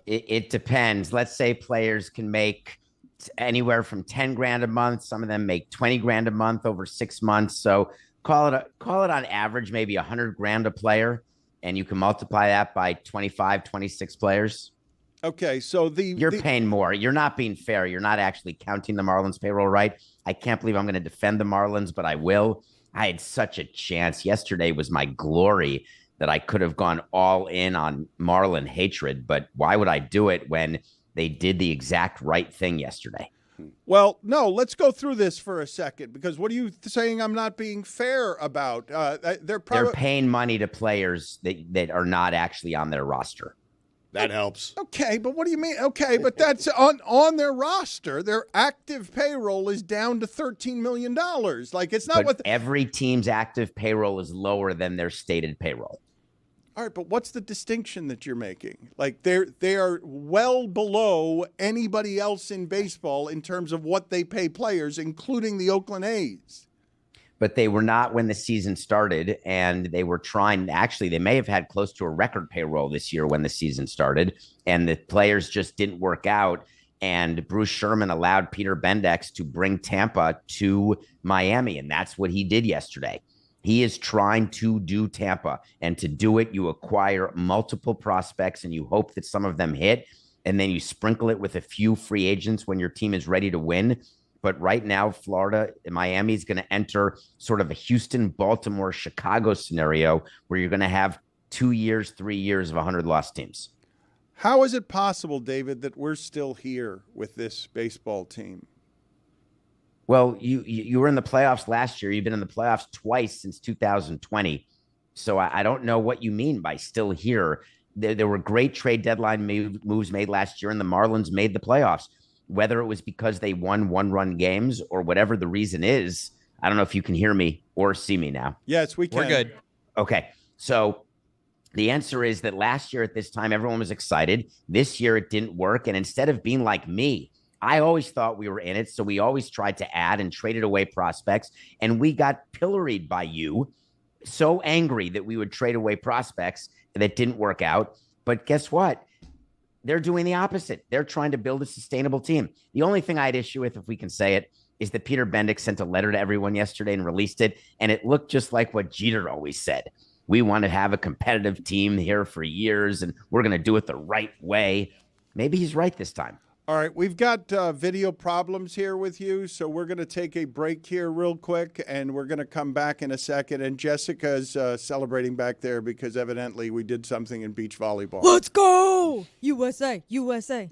It depends. Let's say players can make anywhere from 10 grand a month. Some of them make 20 grand a month over 6 months. So call it on average, maybe 100 grand a player. And you can multiply that by 25, 26 players. Okay. So you're paying more. You're not being fair. You're not actually counting the Marlins payroll right. I can't believe I'm going to defend the Marlins, but I will. I had such a chance. Yesterday was my glory that I could have gone all in on Marlin hatred. But why would I do it when they did the exact right thing yesterday? Well, no, let's go through this for a second, because what are you saying I'm not being fair about? They're paying money to players that are not actually on their roster. That helps. Okay, but what do you mean? Okay, but that's on their roster. Their active payroll is down to $13 million. Like, it's not but every team's active payroll is lower than their stated payroll. All right, but what's the distinction that you're making? Like, they are well below anybody else in baseball in terms of what they pay players, including the Oakland A's. But they were not when the season started, and they were trying. Actually, they may have had close to a record payroll this year when the season started, and the players just didn't work out. And Bruce Sherman allowed Peter Bendix to bring Tampa to Miami, and that's what he did yesterday. He is trying to do Tampa, and to do it, you acquire multiple prospects and you hope that some of them hit, and then you sprinkle it with a few free agents when your team is ready to win. But right now, Florida, Miami is going to enter sort of a Houston, Baltimore, Chicago scenario where you're going to have 2 years, 3 years of 100 lost teams. How is it possible, David, that we're still here with this baseball team? Well, you were in the playoffs last year. You've been in the playoffs twice since 2020. So I don't know what you mean by still here. There were great trade deadline moves made last year, and the Marlins made the playoffs. Whether it was because they won one-run games or whatever the reason is, I don't know if you can hear me or see me now. Yes, we can. We're good. Okay. So the answer is that last year at this time, everyone was excited. This year it didn't work. And instead of being like me, I always thought we were in it. So we always tried to add and traded away prospects. And we got pilloried by you, so angry that we would trade away prospects that didn't work out. But guess what? They're doing the opposite. They're trying to build a sustainable team. The only thing I had issue with, if we can say it, is that Peter Bendix sent a letter to everyone yesterday and released it. And it looked just like what Jeter always said. We want to have a competitive team here for years, and we're going to do it the right way. Maybe he's right this time. All right, we've got video problems here with you, so we're going to take a break here real quick, and we're going to come back in a second. And Jessica's celebrating back there because evidently we did something in beach volleyball. Let's go! USA, USA.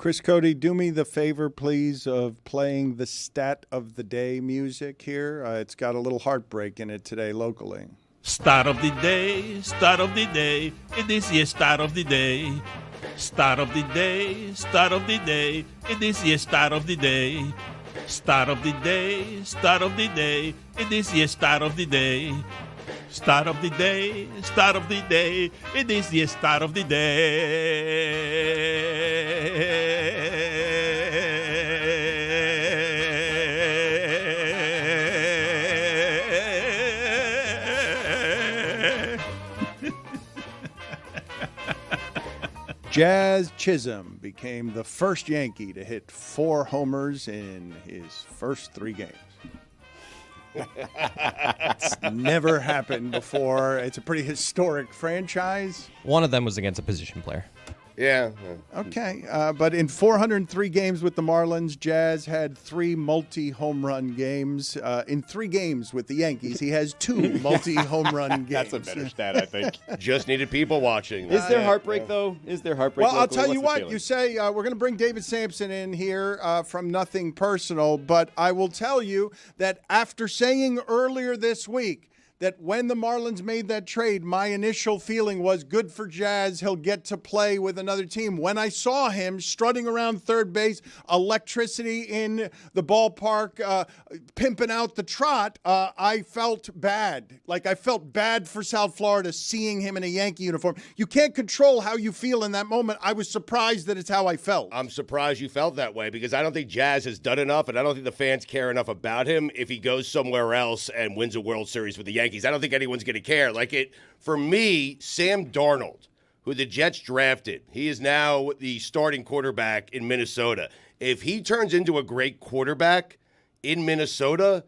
Chris Cody, do me the favor, please, of playing the stat of the day music here. It's got a little heartbreak in it today locally. Start of the day, start of the day. It is the start of the day. Start of the day, start of the day. It is the start of the day. Start of the day, start of the day. It is the start of the day. Start of the day, start of the day. It is the start of the day. Jazz Chism became the first Yankee to hit 4 homers in his first 3 games. It's never happened before. It's a pretty historic franchise. One of them was against a position player. Yeah. Okay, but in 403 games with the Marlins, Jazz had 3 multi-home run games. In 3 games with the Yankees, he has 2 multi-home run games. That's a better stat, I think. Just needed people watching. Is there heartbreak, though? Is there heartbreak? Well, I'll locally? tell you What's the what. feeling? You say we're going to bring David Sampson in here from Nothing Personal, but I will tell you that after saying earlier this week that when the Marlins made that trade, my initial feeling was good for Jazz. He'll get to play with another team. When I saw him strutting around third base, electricity in the ballpark, pimping out the trot, I felt bad. Like I felt bad for South Florida seeing him in a Yankee uniform. You can't control how you feel in that moment. I was surprised that it's how I felt. I'm surprised you felt that way because I don't think Jazz has done enough, and I don't think the fans care enough about him if he goes somewhere else and wins a World Series with the Yankees. I don't think anyone's going to care. For me, Sam Darnold, who the Jets drafted, he is now the starting quarterback in Minnesota. If he turns into a great quarterback in Minnesota,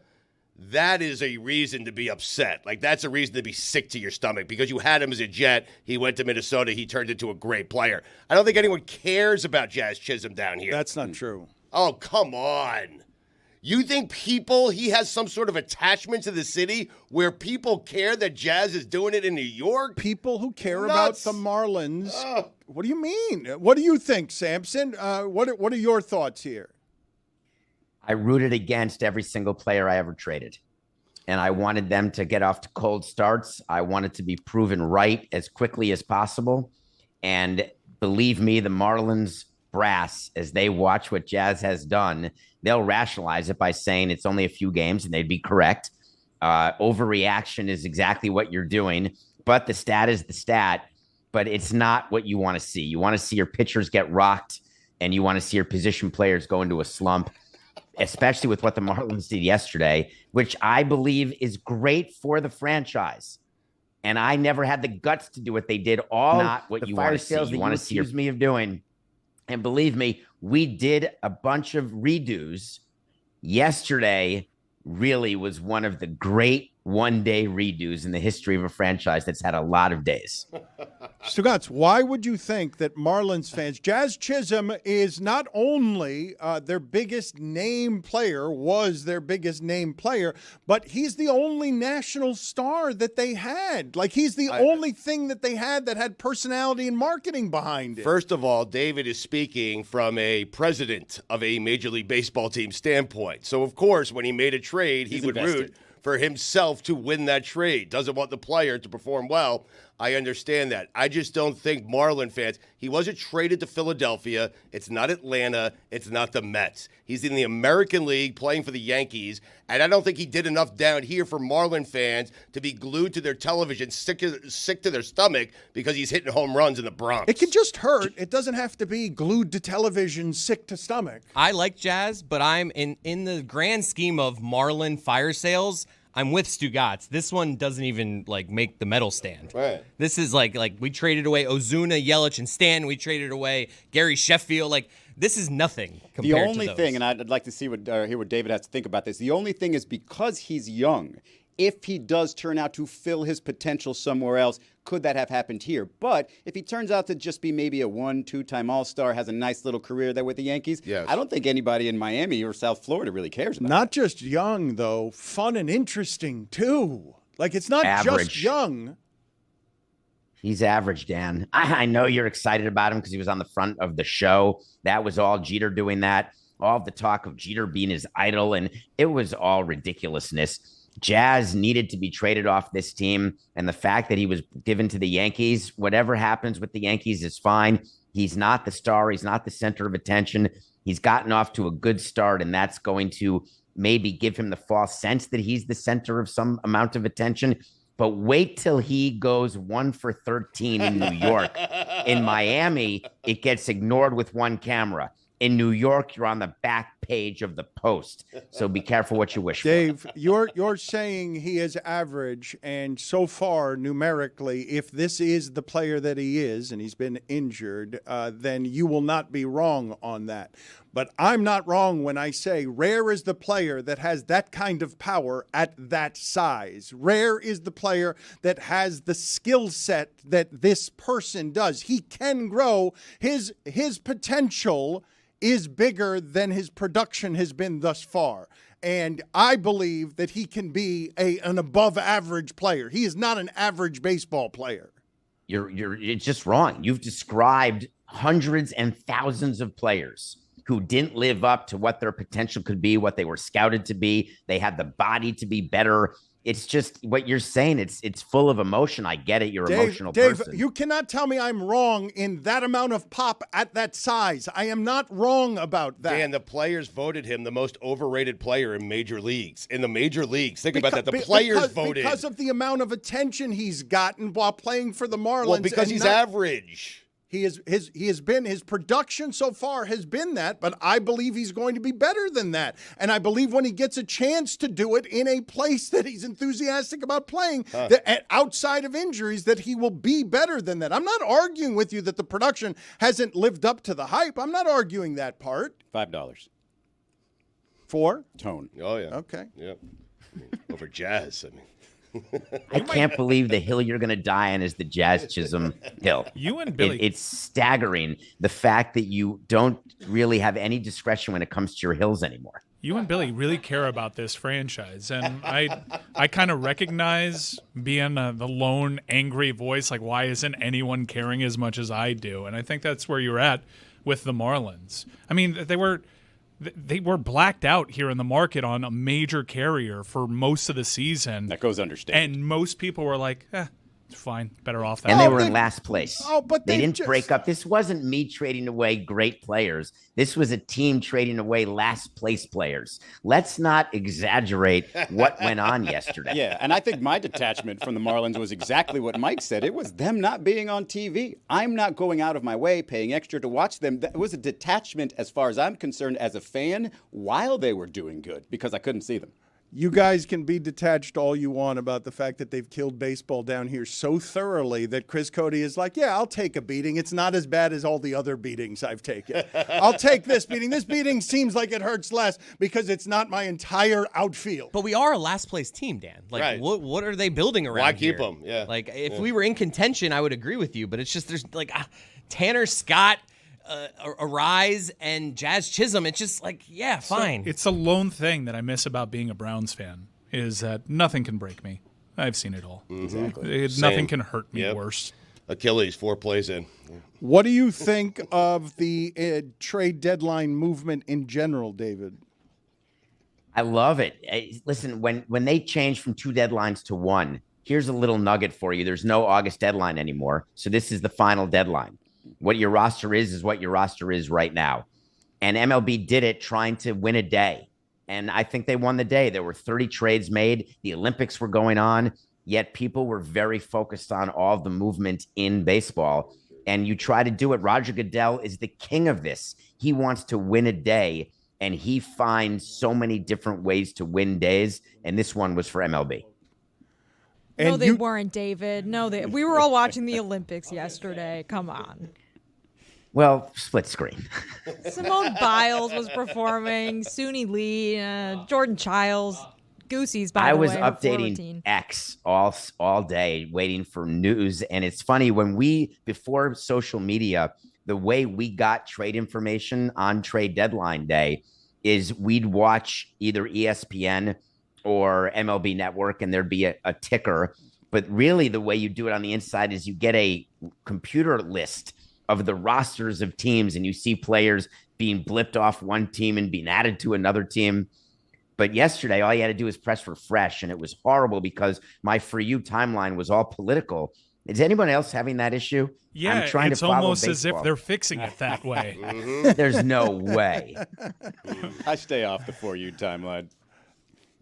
that is a reason to be upset. That's a reason to be sick to your stomach because you had him as a Jet. He went to Minnesota. He turned into a great player. I don't think anyone cares about Jazz Chisholm down here. That's not true. Oh, come on. You think he has some sort of attachment to the city where people care that Jazz is doing it in New York? People who care about the Marlins. What do you mean? What do you think, Sampson? What are your thoughts here? I rooted against every single player I ever traded. And I wanted them to get off to cold starts. I wanted to be proven right as quickly as possible. And believe me, the Marlins brass, as they watch what Jazz has done, they'll rationalize it by saying it's only a few games, and they'd be correct. Overreaction is exactly what you're doing, but the stat is the stat, but it's not what you want to see. You want to see your pitchers get rocked, and you want to see your position players go into a slump, especially with what the Marlins did yesterday, which I believe is great for the franchise. And I never had the guts to do what they did. Not what you want to see. You want to see me of doing. And believe me, we did a bunch of redos. Yesterday really was one of the great one-day redos in the history of a franchise that's had a lot of days. Stugots, why would you think that Marlins fans, Jazz Chisholm is not only their biggest name player, but he's the only national star that they had. He's the only thing that they had that had personality and marketing behind it. First of all, David is speaking from a president of a Major League Baseball team standpoint. So, of course, when he made a trade, he would root for himself to win that trade. Doesn't want the player to perform well. I understand that. I just don't think Marlin fans, he wasn't traded to Philadelphia. It's not Atlanta. It's not the Mets. He's in the American League playing for the Yankees, and I don't think he did enough down here for Marlin fans to be glued to their television, sick to their stomach because he's hitting home runs in the Bronx. It can just hurt. It doesn't have to be glued to television, sick to stomach. I like Jazz, but I'm in the grand scheme of Marlin fire sales, I'm with Stugots. This one doesn't even make the medal stand. Right. This is like we traded away Ozuna, Yelich, and Stan. We traded away Gary Sheffield. This is nothing compared to those. The only thing, and I'd like to see hear what David has to think about this. The only thing is because he's young, if he does turn out to fill his potential somewhere else, could that have happened here? But if he turns out to just be maybe a 1-2-time All-Star, has a nice little career there with the Yankees, I don't think anybody in Miami or South Florida really cares about Not just young, though. Fun and interesting, too. It's not Average. just young. He's average, Dan. I know you're excited about him because he was on the front of the show. That was all Jeter doing that. All the talk of Jeter being his idol, and it was all ridiculousness. Jazz needed to be traded off this team, and the fact that he was given to the Yankees, whatever happens with the Yankees is fine. He's not the star. He's not the center of attention. He's gotten off to a good start, and that's going to maybe give him the false sense that he's the center of some amount of attention. But wait till he goes 1 for 13 in New York. In Miami, it gets ignored with one camera. In New York, you're on the back page of the Post. So be careful what you wish Dave, for. you're saying he is average, and so far, numerically, if this is the player that he is, and he's been injured, then you will not be wrong on that. But I'm not wrong when I say rare is the player that has that kind of power at that size. Rare is the player that has the skill set that this person does. He can grow. His potential is bigger than his production has been thus far. And I believe that he can be an above average player. He is not an average baseball player. It's just wrong. You've described hundreds and thousands of players who didn't live up to what their potential could be, what they were scouted to be. They had the body to be better. It's just what you're saying. It's full of emotion. I get it. You're an emotional person. Dave, you cannot tell me I'm wrong in that amount of pop at that size. I am not wrong about that. Dan, the players voted him the most overrated player in major leagues. In the major leagues. Think about that. The players voted. Because of the amount of attention he's gotten while playing for the Marlins. Well, because he's average. His production so far has been that, but I believe he's going to be better than that. And I believe when he gets a chance to do it in a place that he's enthusiastic about playing, that outside of injuries, that he will be better than that. I'm not arguing with you that the production hasn't lived up to the hype. I'm not arguing that part. $5. For? Tone. Oh, yeah. Okay. Yeah. Over Jazz, I mean. I can't believe the hill you're going to die on is the Jazz Chism hill. You and Billy. It's staggering, the fact that you don't really have any discretion when it comes to your hills anymore. You and Billy really care about this franchise, and I kind of recognize being the lone angry voice, like why isn't anyone caring as much as I do? And I think that's where you're at with the Marlins. I mean, they were blacked out here in the market on a major carrier for most of the season. That goes understated. And most people were like, it's fine, better off that. And they were in last place. But they didn't break up. This wasn't me trading away great players. This was a team trading away last place players. Let's not exaggerate what went on yesterday. Yeah, and I think my detachment from the Marlins was exactly what Mike said. It was them not being on TV. I'm not going out of my way, paying extra to watch them. It was a detachment, as far as I'm concerned, as a fan, while they were doing good, because I couldn't see them. You guys can be detached all you want about the fact that they've killed baseball down here so thoroughly that Chris Cody is like, yeah, I'll take a beating. It's not as bad as all the other beatings I've taken. I'll take this beating. This beating seems like it hurts less because it's not my entire outfield. But we are a last place team, Dan. Like, Right. what are they building around Why here? keep them? Yeah. Like, if we were in contention, I would agree with you. But it's just there's like Tanner Scott, Arise, and Jazz Chism. It's just like, yeah, fine. It's the lone thing that I miss about being a Browns fan is that nothing can break me. I've seen it all. Exactly. Nothing can hurt me Yep. worse. Achilles, 4 plays in. What do you think of the trade deadline movement in general, David? I love it. Listen, when they changed from 2 deadlines to 1, here's a little nugget for you. There's no August deadline anymore. So this is the final deadline. What your roster is what your roster is right now. And MLB did it trying to win a day. And I think they won the day. There were 30 trades made. The Olympics were going on, yet people were very focused on all the movement in baseball. And you try to do it. Roger Goodell is the king of this. He wants to win a day, and he finds so many different ways to win days. And this one was for MLB. No, they weren't, David. No, we were all watching the Olympics yesterday. Come on. Well, split screen. Simone Biles was performing. Suni Lee, Jordan Childs, Goosey's, by I the was way. updating X all day, waiting for news. And it's funny, before social media, the way we got trade information on trade deadline day is we'd watch either ESPN or MLB Network, and there'd be a ticker But really, the way you do it on the inside is you get a computer list of the rosters of teams, and you see players being blipped off one team and being added to another team. But yesterday, all you had to do was press refresh, and it was horrible because my For You timeline was all political. Is anyone else having that issue? Yeah, I'm trying it's to follow almost as if baseball. they're fixing it that way. There's no way. I stay off the For You timeline.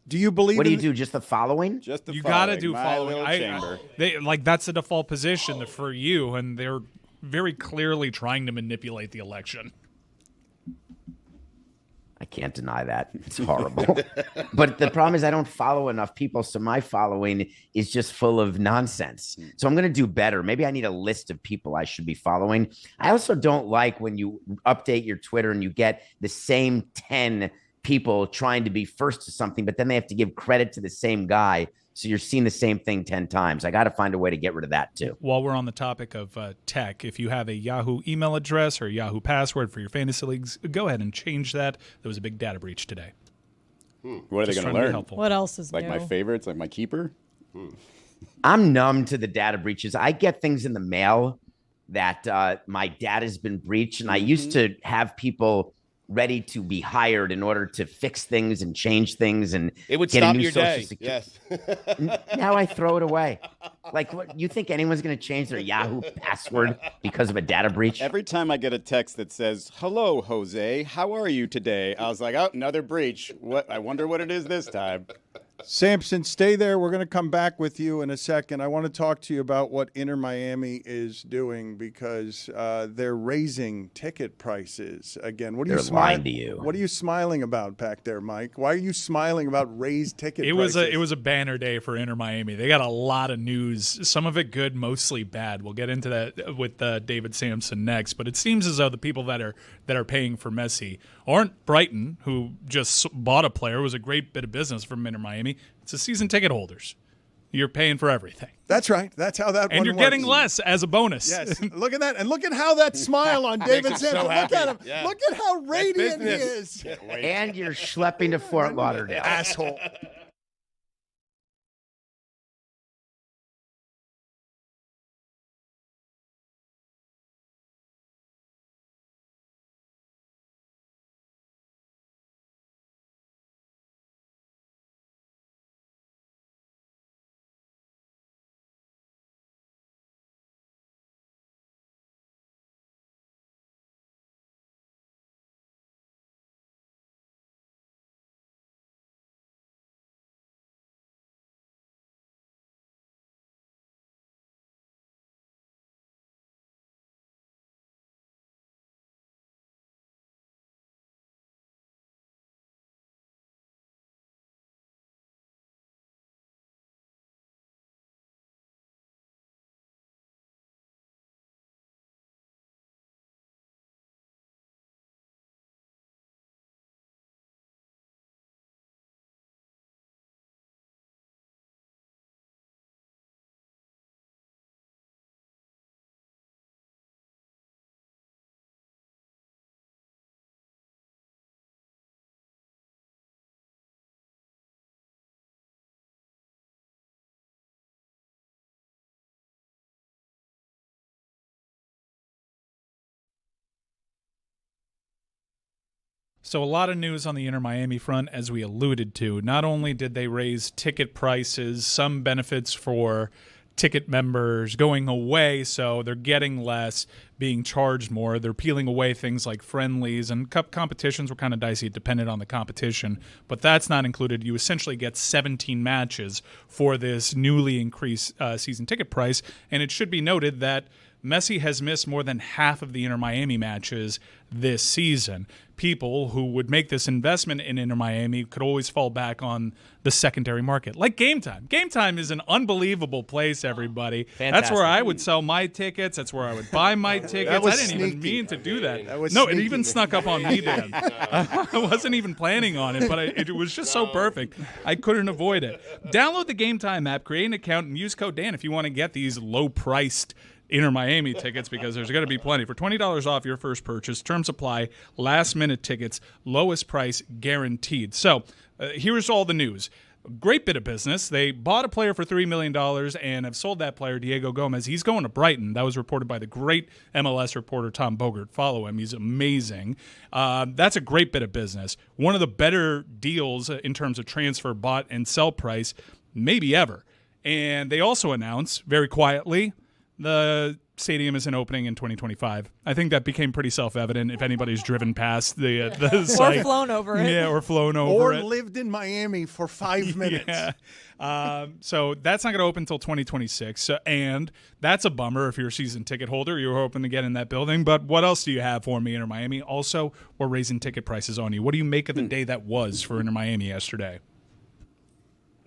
Do you believe? What do you do? Just the following? Just the You following. got to do My following. little chamber. That's the default position For You, and they're very clearly trying to manipulate the election. I can't deny that. It's horrible. But the problem is I don't follow enough people, so my following is just full of nonsense. So I'm going to do better. Maybe I need a list of people I should be following. I also don't like when you update your Twitter and you get the same 10 people trying to be first to something, but then they have to give credit to the same guy. So you're seeing the same thing 10 times. I got to find a way to get rid of that too. While we're on the topic of tech, if you have a Yahoo email address or a Yahoo password for your fantasy leagues, go ahead and change that. There was a big data breach today. What are they going to learn? What else is Like new? my favorites, like my keeper? I'm numb to the data breaches. I get things in the mail that my data's been breached, and I used to have people ready to be hired in order to fix things and change things and It would get a stop new your Social day. Security. Yes. Now I throw it away. Like, what, you think anyone's going to change their Yahoo password because of a data breach? Every time I get a text that says, "Hello, Jose, how are you today?" I was like, "Oh, another breach. What? I wonder what it is this time." Samson, stay there. We're going to come back with you in a second. I want to talk to you about what Inter Miami is doing because they're raising ticket prices again. What are They're you lying to you. What are you smiling about back there, Mike? Why are you smiling about raised ticket prices? It was a banner day for Inter Miami. They got a lot of news, some of it good, mostly bad. We'll get into that with David Sampson next. But it seems as though the people that are paying for Messi aren't Brighton, who just bought a player. It was a great bit of business from Inter Miami. It's the season ticket holders. You're paying for everything. That's right. That's how that and one you're works. getting less as a bonus. Yes. Look at that. And look at how that smile on David Makes him Sampson. so Look happy. at him. Yeah. Look at how radiant he business. is. And you're schlepping to Fort Lauderdale. Asshole. So a lot of news on the Inter Miami front, as we alluded to. Not only did they raise ticket prices, some benefits for ticket members going away, so they're getting less, being charged more. They're peeling away things like friendlies, and cup competitions were kind of dicey. It depended on the competition, but that's not included. You essentially get 17 matches for this newly increased season ticket price, and it should be noted that Messi has missed more than half of the Inter Miami matches this season. People who would make this investment in Inter Miami could always fall back on the secondary market, like Game Time. Game Time is an unbelievable place, everybody. Fantastic. That's where I would sell my tickets. That's where I would buy my tickets. was I didn't even sneaky. mean to do that. was No, it sneaky. even snuck up on me, Dan. I wasn't even planning on it, but it was just so perfect. I couldn't avoid it. Download the Game Time app, create an account, and use code Dan if you want to get these low-priced Inter Miami tickets, because there's going to be plenty. For $20 off your first purchase, terms apply, last-minute tickets, lowest price guaranteed. So here's all the news. a great bit of business. They bought a player for $3 million and have sold that player, Diego Gomez. He's going to Brighton. That was reported by the great MLS reporter Tom Bogert. Follow him. He's amazing. That's a great bit of business. One of the better deals in terms of transfer, bought, and sell price maybe ever. And they also announced, very quietly, the stadium isn't opening in 2025. I think that became pretty self-evident if anybody's driven past the site. Or flown over it. Yeah, or flown over it. Or lived in Miami for 5 minutes. Yeah. So that's not going to open until 2026. And that's a bummer if you're a season ticket holder. You're hoping to get in that building. But what else do you have for me, Inter Miami? Also, we're raising ticket prices on you. What do you make of the day that was for Inter Miami yesterday?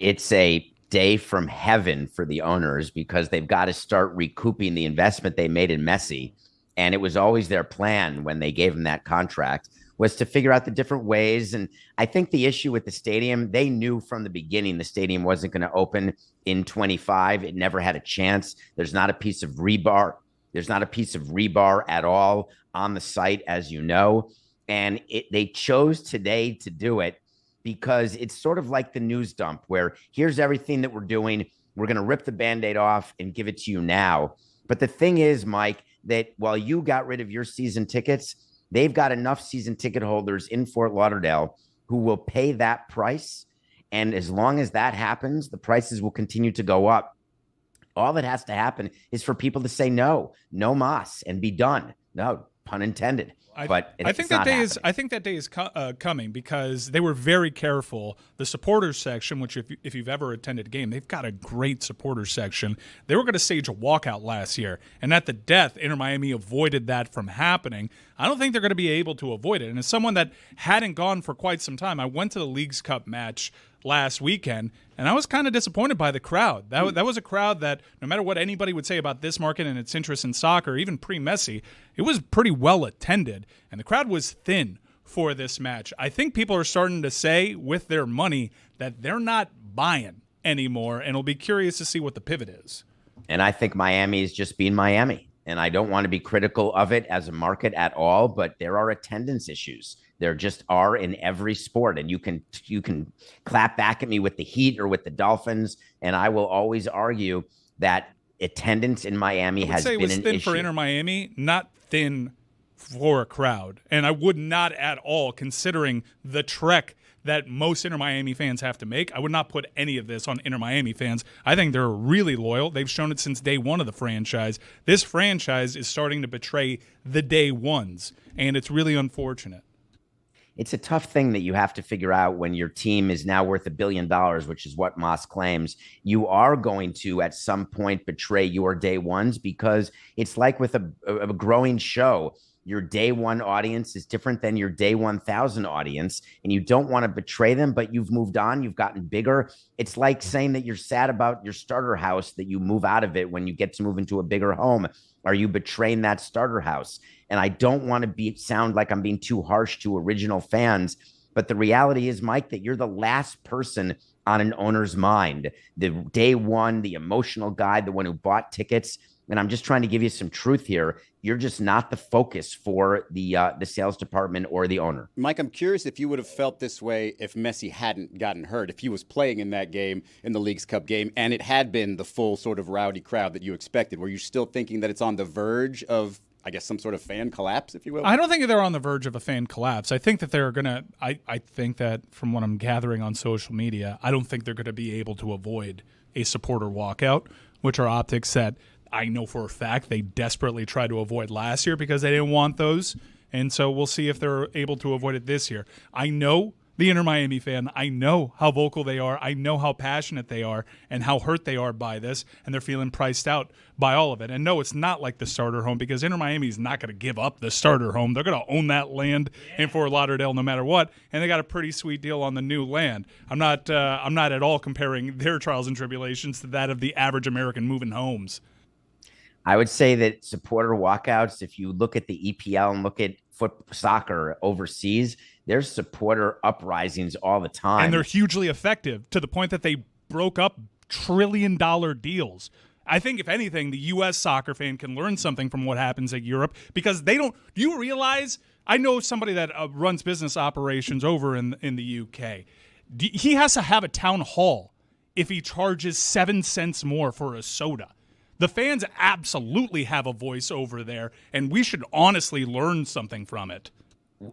It's a day from heaven for the owners because they've got to start recouping the investment they made in Messi. And it was always their plan when they gave him that contract was to figure out the different ways. And I think the issue with the stadium, they knew from the beginning the stadium wasn't going to open in 25. It never had a chance. There's not a piece of rebar. There's not a piece of rebar at all on the site, as you know. And they chose today to do it because it's sort of like the news dump where here's everything that we're doing. We're going to rip the Band-Aid off and give it to you now. But the thing is, Mike, that while you got rid of your season tickets, they've got enough season ticket holders in Fort Lauderdale who will pay that price. And as long as that happens, the prices will continue to go up. All that has to happen is for people to say no mas and be done. No, pun intended. But I think that day is coming because they were very careful. The supporters section, which if you've ever attended a game, they've got a great supporters section. They were going to stage a walkout last year, and at the death, Inter Miami avoided that from happening. I don't think they're going to be able to avoid it. And as someone that hadn't gone for quite some time, I went to the Leagues Cup match last weekend, and I was kind of disappointed by the crowd. That was a crowd that, no matter what anybody would say about this market and its interest in soccer, even pre-Messi, it was pretty well attended, and the crowd was thin for this match. I think people are starting to say with their money that they're not buying anymore, and it'll be curious to see what the pivot is. And I think Miami is just being Miami. And I don't want to be critical of it as a market at all, but there are attendance issues. There just are in every sport. And you can clap back at me with the Heat or with the Dolphins, and I will always argue that attendance in Miami has been an issue. I would say it was thin for Inter Miami, not thin for a crowd. And I would not at all, considering the trek that most Inter Miami fans have to make. I would not put any of this on Inter Miami fans. I think they're really loyal. They've shown it since day one of the franchise. This franchise is starting to betray the day ones, and it's really unfortunate. It's a tough thing that you have to figure out when your team is now worth $1 billion, which is what Moss claims. You are going to, at some point, betray your day ones because it's like with a growing show. Your day one audience is different than your day 1,000 audience, and you don't want to betray them, but you've moved on. You've gotten bigger. It's like saying that you're sad about your starter house, that you move out of it when you get to move into a bigger home. Are you betraying that starter house? And I don't want to sound like I'm being too harsh to original fans, but the reality is, Mike, that you're the last person on an owner's mind. The day one, the emotional guy, the one who bought tickets. And I'm just trying to give you some truth here. You're just not the focus for the sales department or the owner. Mike, I'm curious if you would have felt this way if Messi hadn't gotten hurt, if he was playing in that game, in the Leagues Cup game, and it had been the full sort of rowdy crowd that you expected. Were you still thinking that it's on the verge of, I guess, some sort of fan collapse, if you will? I don't think they're on the verge of a fan collapse. I think that they're going to, I think that from what I'm gathering on social media, I don't think they're going to be able to avoid a supporter walkout, which are optics that I know for a fact they desperately tried to avoid last year because they didn't want those. And so we'll see if they're able to avoid it this year. I know the Inter Miami fan. I know how vocal they are. I know how passionate they are and how hurt they are by this. And they're feeling priced out by all of it. And no, it's not like the starter home because Inter Miami is not going to give up the starter home. They're going to own that land in Fort Lauderdale no matter what. And they got a pretty sweet deal on the new land. I'm not at all comparing their trials and tribulations to that of the average American moving homes. I would say that supporter walkouts, if you look at the EPL and look at soccer overseas, there's supporter uprisings all the time. And they're hugely effective to the point that they broke up trillion-dollar deals. I think, if anything, the U.S. soccer fan can learn something from what happens at Europe because they don't – do you realize – I know somebody that runs business operations over in the UK. He has to have a town hall if he charges 7 cents more for a soda. The fans absolutely have a voice over there, and we should honestly learn something from it.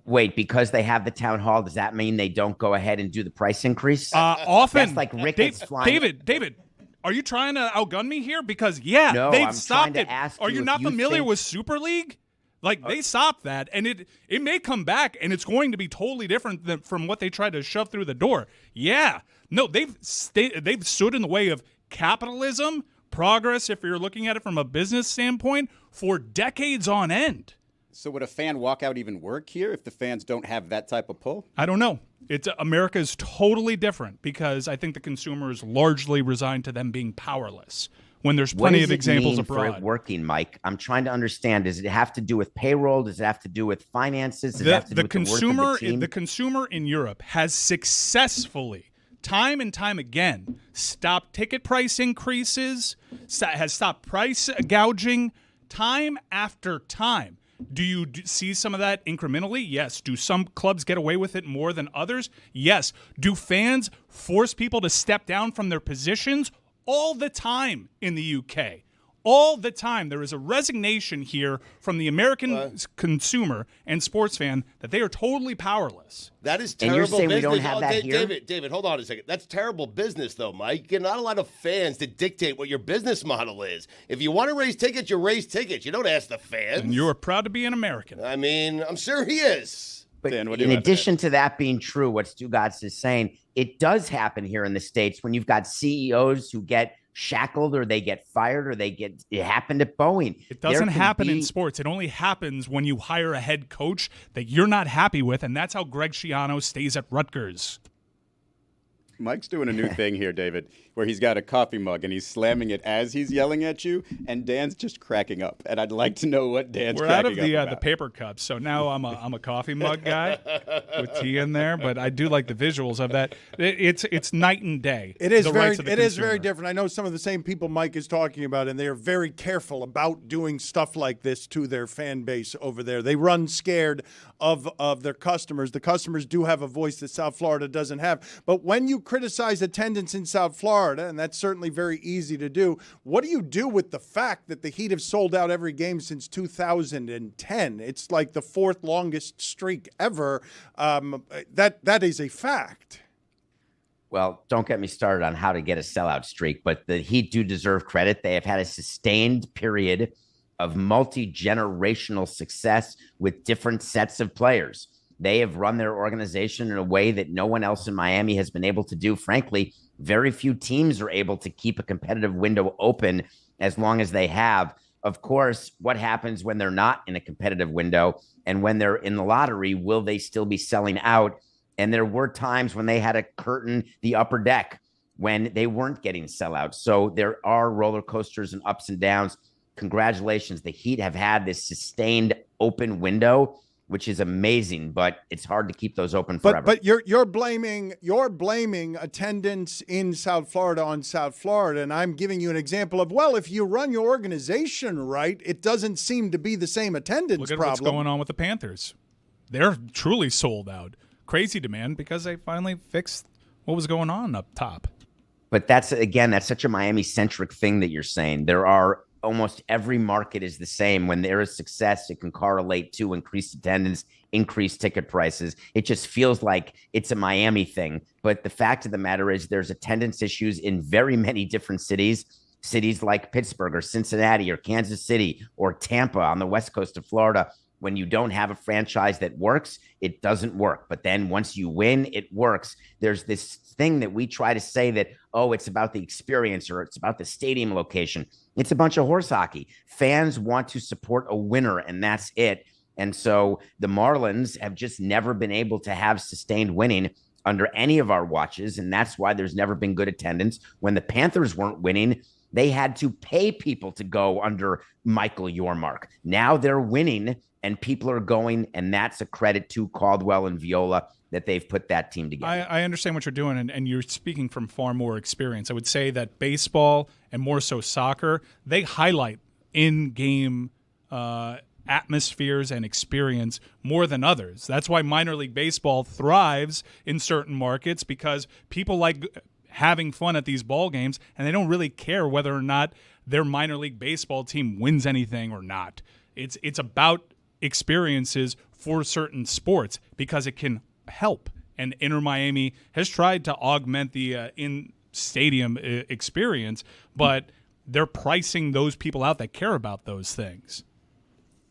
Wait, because they have the town hall, does that mean they don't go ahead and do the price increase? Often, That's like Ricketts flying. David, are you trying to outgun me here? Because No, they've I'm stopped trying it. to ask Are you you if not you familiar think- with Super League? Like they stopped that, and it may come back, and it's going to be totally different from what they tried to shove through the door. Yeah, no, they've stood in the way of capitalism, progress. If you're looking at it from a business standpoint, for decades on end. So would a fan walkout even work here if the fans don't have that type of pull? I don't know. America is totally different because I think the consumer is largely resigned to them being powerless. When there's plenty of examples abroad. What does it mean for it working, Mike? I'm trying to understand. Does it have to do with payroll? Does it have to do with finances? Does it have to do with the worth of the team? The consumer in Europe has successfully, time and time again, stopped ticket price increases, has stopped price gouging time after time. Do you see some of that incrementally? Yes. Do some clubs get away with it more than others? Yes. Do fans force people to step down from their positions? All the time in the UK. All the time. There is a resignation here from the American consumer and sports fan that they are totally powerless. That is And terrible you're saying business. we don't have that here? David, hold on a second. That's terrible business, though, Mike. You're not a lot of fans to dictate what your business model is. If you want to raise tickets, you raise tickets. You don't ask the fans. And you are proud to be an American. I mean, I'm sure he is. But Dan, what do in you have addition to that being true, what Stugotz is saying, it does happen here in the States when you've got CEOs who get shackled or they get fired or it happened at Boeing. It doesn't happen in sports. It only happens when you hire a head coach that you're not happy with, and that's how Greg Schiano stays at Rutgers. Mike's doing a new thing here, David, where he's got a coffee mug and he's slamming it as he's yelling at you, and Dan's just cracking up. And I'd like to know what Dan's We're out of cracking up the about. paper cups, so now I'm a coffee mug guy with tea in there. But I do like the visuals of that. It's night and day. It is the rights of the very consumer. different. I know some of the same people Mike is talking about, and they are very careful about doing stuff like this to their fan base over there. They run scared of their customers. The customers do have a voice that South Florida doesn't have. But when you criticize attendance in South Florida, and that's certainly very easy to do, what do you do with the fact that the Heat have sold out every game since 2010? It's like the fourth longest streak ever. That is a fact. Well, don't get me started on how to get a sellout streak, but the Heat do deserve credit. They have had a sustained period of multi-generational success with different sets of players. They have run their organization in a way that no one else in Miami has been able to do. Frankly, very few teams are able to keep a competitive window open as long as they have. Of course, what happens when they're not in a competitive window and when they're in the lottery, will they still be selling out? And there were times when they had to curtain the upper deck when they weren't getting sellouts. So there are roller coasters and ups and downs. Congratulations. The Heat have had this sustained open window, which is amazing, but it's hard to keep those open forever. But you're blaming attendance in South Florida on South Florida, and I'm giving you an example of, well, if you run your organization right, it doesn't seem to be the same attendance Look at problem. what's going on with the Panthers. They're truly sold out. Crazy demand because they finally fixed what was going on up top. But that's such a Miami-centric thing that you're saying. There are almost every market is the same. When there is success, it can correlate to increased attendance, increased ticket prices. It just feels like it's a Miami thing. But the fact of the matter is there's attendance issues in very many different cities like Pittsburgh or Cincinnati or Kansas City or Tampa on the west coast of Florida. When you don't have a franchise that works, it doesn't work. But then once you win, it works. There's this thing that we try to say that, oh, it's about the experience or it's about the stadium location. It's a bunch of horse hockey. Fans want to support a winner, and that's it. And so the Marlins have just never been able to have sustained winning under any of our watches, and that's why there's never been good attendance. When the Panthers weren't winning, they had to pay people to go under Michael Yormark. Now they're winning, and people are going, and that's a credit to Caldwell and Viola that they've put that team together. I understand what you're doing, and you're speaking from far more experience. I would say that baseball and more so soccer, they highlight in-game atmospheres and experience more than others. That's why minor league baseball thrives in certain markets, because people like having fun at these ball games, and they don't really care whether or not their minor league baseball team wins anything or not. It's about experiences for certain sports because it can help. And Inter Miami has tried to augment the in-stadium experience, but they're pricing those people out that care about those things.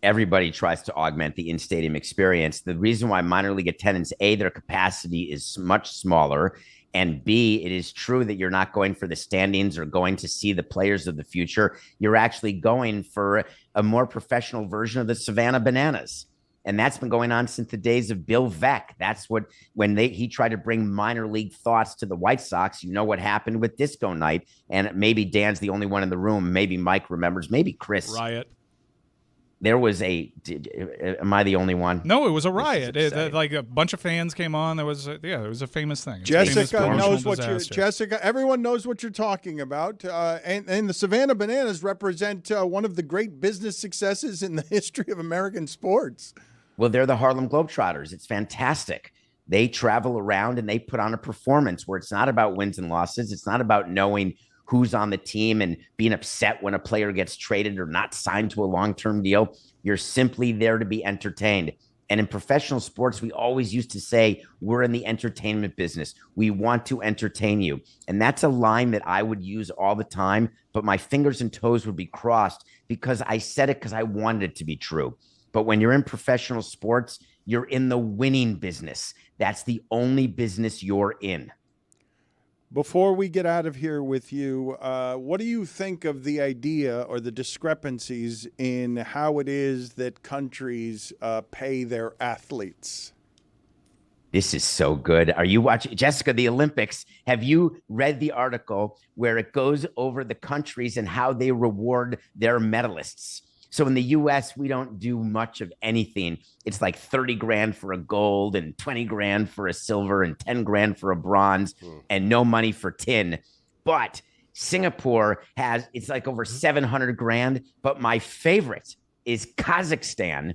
Everybody tries to augment the in-stadium experience. The reason why minor league attendance, A, their capacity is much smaller, and B, it is true that you're not going for the standings or going to see the players of the future. You're actually going for a more professional version of the Savannah Bananas. And that's been going on since the days of Bill Veeck. That's what, when he tried to bring minor league thoughts to the White Sox, you know what happened with Disco Night. And maybe Dan's the only one in the room. Maybe Mike remembers. Maybe Chris. Riot. There was am I the only one? No, it was a riot. Like a bunch of fans came on. There was a famous thing. Jessica knows what everyone knows what you're talking about. And the Savannah Bananas represent one of the great business successes in the history of American sports. Well, they're the Harlem Globetrotters. It's fantastic. They travel around and they put on a performance where it's not about wins and losses. It's not about knowing who's on the team and being upset when a player gets traded or not signed to a long-term deal. You're simply there to be entertained. And in professional sports, we always used to say, we're in the entertainment business. We want to entertain you. And that's a line that I would use all the time, but my fingers and toes would be crossed because I said it because I wanted it to be true. But when you're in professional sports, you're in the winning business. That's the only business you're in. Before we get out of here with you, what do you think of the idea or the discrepancies in how it is that countries pay their athletes? This is so good. Are you watching, Jessica, the Olympics? Have you read the article where it goes over the countries and how they reward their medalists? So in the U.S., we don't do much of anything. It's like 30 grand for a gold and 20 grand for a silver and 10 grand for a bronze and no money for tin. But Singapore it's like over 700 grand. But my favorite is Kazakhstan.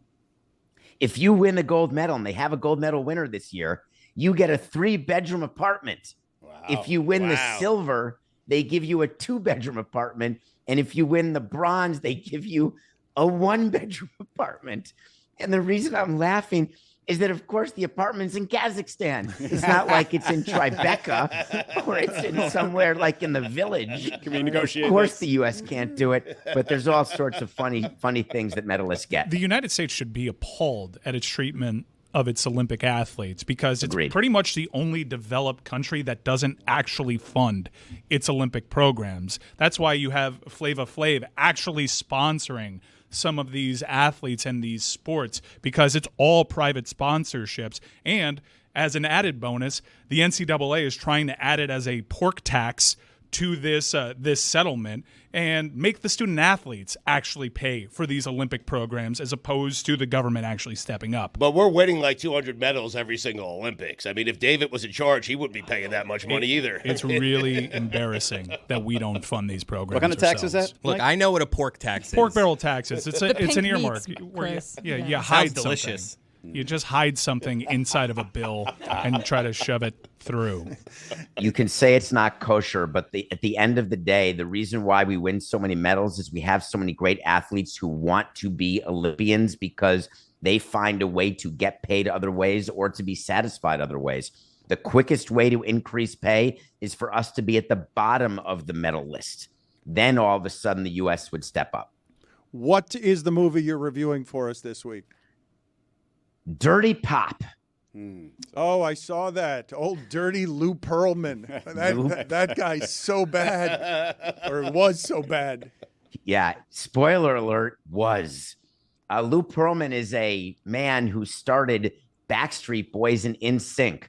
If you win the gold medal, and they have a gold medal winner this year, you get a 3-bedroom apartment. Wow. If you win the silver, they give you a 2-bedroom apartment. And if you win the bronze, they give you a 1-bedroom apartment. And the reason I'm laughing is that, of course, the apartment's in Kazakhstan. It's not like it's in Tribeca or it's in somewhere like in the village. Can we negotiate? Of course, the U.S. can't do it, but there's all sorts of funny things that medalists get. The United States should be appalled at its treatment of its Olympic athletes because it's Agreed. pretty much the only developed country that doesn't actually fund its Olympic programs. That's why you have Flava Flav actually sponsoring some of these athletes and these sports, because it's all private sponsorships. And as an added bonus, the NCAA is trying to add it as a pork tax to this settlement and make the student athletes actually pay for these Olympic programs as opposed to the government actually stepping up. But we're winning like 200 medals every single Olympics. I mean, if David was in charge, he wouldn't be paying that much money either. It's really embarrassing that we don't fund these programs. What kind of tax is that? Look, I know what a pork tax is. Pork barrel tax is. It's pink an earmark. meats, Where Chris. you Yeah. hide Sounds delicious. something. You just hide something inside of a bill and try to shove it through. You can say it's not kosher, but at the end of the day, the reason why we win so many medals is we have so many great athletes who want to be Olympians because they find a way to get paid other ways or to be satisfied other ways. The quickest way to increase pay is for us to be at the bottom of the medal list. Then all of a sudden the U.S. would step up. What is the movie you're reviewing for us this week? Dirty Pop. Oh, I saw that. Old dirty Lou Pearlman. That guy's so bad, or was so bad. Yeah, spoiler alert, was. Lou Pearlman is a man who started Backstreet Boys and NSYNC.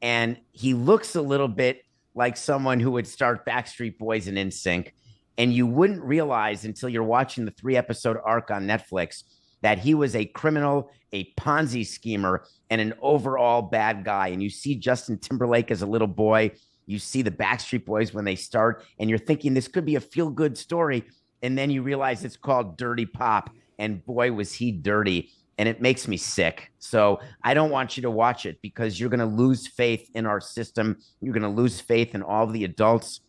And he looks a little bit like someone who would start Backstreet Boys and NSYNC. And you wouldn't realize until you're watching the 3-episode arc on Netflix that he was a criminal, a Ponzi schemer, and an overall bad guy. And you see Justin Timberlake as a little boy. You see the Backstreet Boys when they start, and you're thinking this could be a feel-good story. And then you realize it's called Dirty Pop. and boy, was he dirty. And it makes me sick. So I don't want you to watch it because you're going to lose faith in our system. You're going to lose faith in all the adults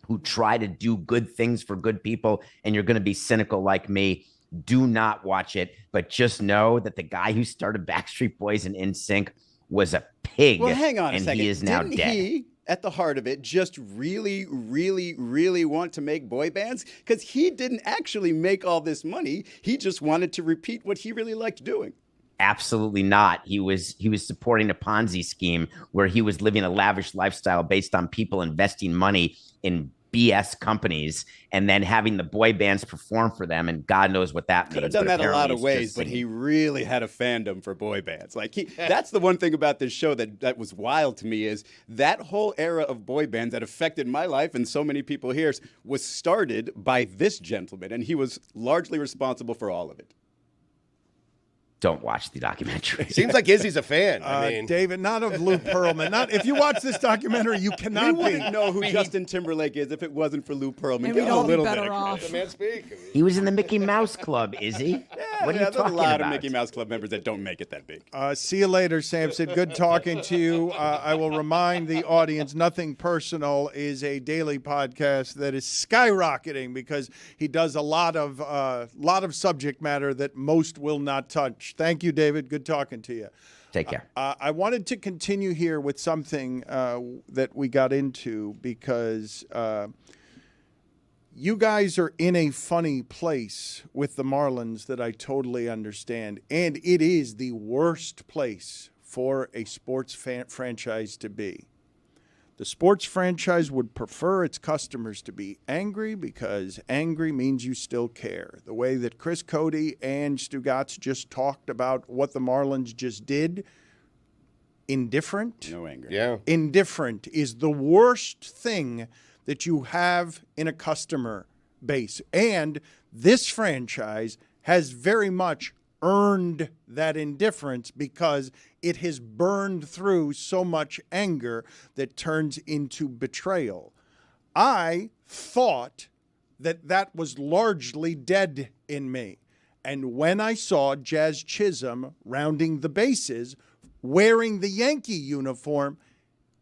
who try to do good things for good people. And you're going to be cynical like me. Do not watch it. But just know that the guy who started Backstreet Boys and NSYNC was a pig. Well, hang on a and second. he is now Didn't dead. he, at the heart of it, just really, really, really want to make boy bands? Because he didn't actually make all this money. He just wanted to repeat what he really liked doing. Absolutely not. He was supporting a Ponzi scheme where he was living a lavish lifestyle based on people investing money in BS companies and then having the boy bands perform for them. And God knows what that means. Could have done that a lot of Apparently ways, it's but just he really had a fandom for boy bands. Like that's the one thing about this show that was wild to me is that whole era of boy bands that affected my life and so many people here was started by this gentleman, and he was largely responsible for all of it. Don't watch the documentary. Seems like Izzy's a fan. I mean, David, not of Lou Pearlman. Not if you watch this documentary, you cannot We be. wouldn't know who Justin Timberlake is if it wasn't for Lou Pearlman. And Give we'd him a all be little better bit of off. credit. the man speak. He was in the Mickey Mouse Club, is he? What are you There's a talking lot about? of Mickey Mouse Club members that don't make it that big. See you later, Samson. Good talking to you. I will remind the audience, Nothing Personal is a daily podcast that is skyrocketing because he does a lot of subject matter that most will not touch. Thank you, David. Good talking to you. Take care. I wanted to continue here with something that we got into because you guys are in a funny place with the Marlins that I totally understand. And it is the worst place for a sports franchise to be. The sports franchise would prefer its customers to be angry because angry means you still care. The way that Chris Cody and Stugotz just talked about what the Marlins just did, indifferent. No anger. Yeah. Indifferent is the worst thing that you have in a customer base. And this franchise has very much earned that indifference because it has burned through so much anger that turns into betrayal. I thought that was largely dead in me. And when I saw Jazz Chism rounding the bases, wearing the Yankee uniform,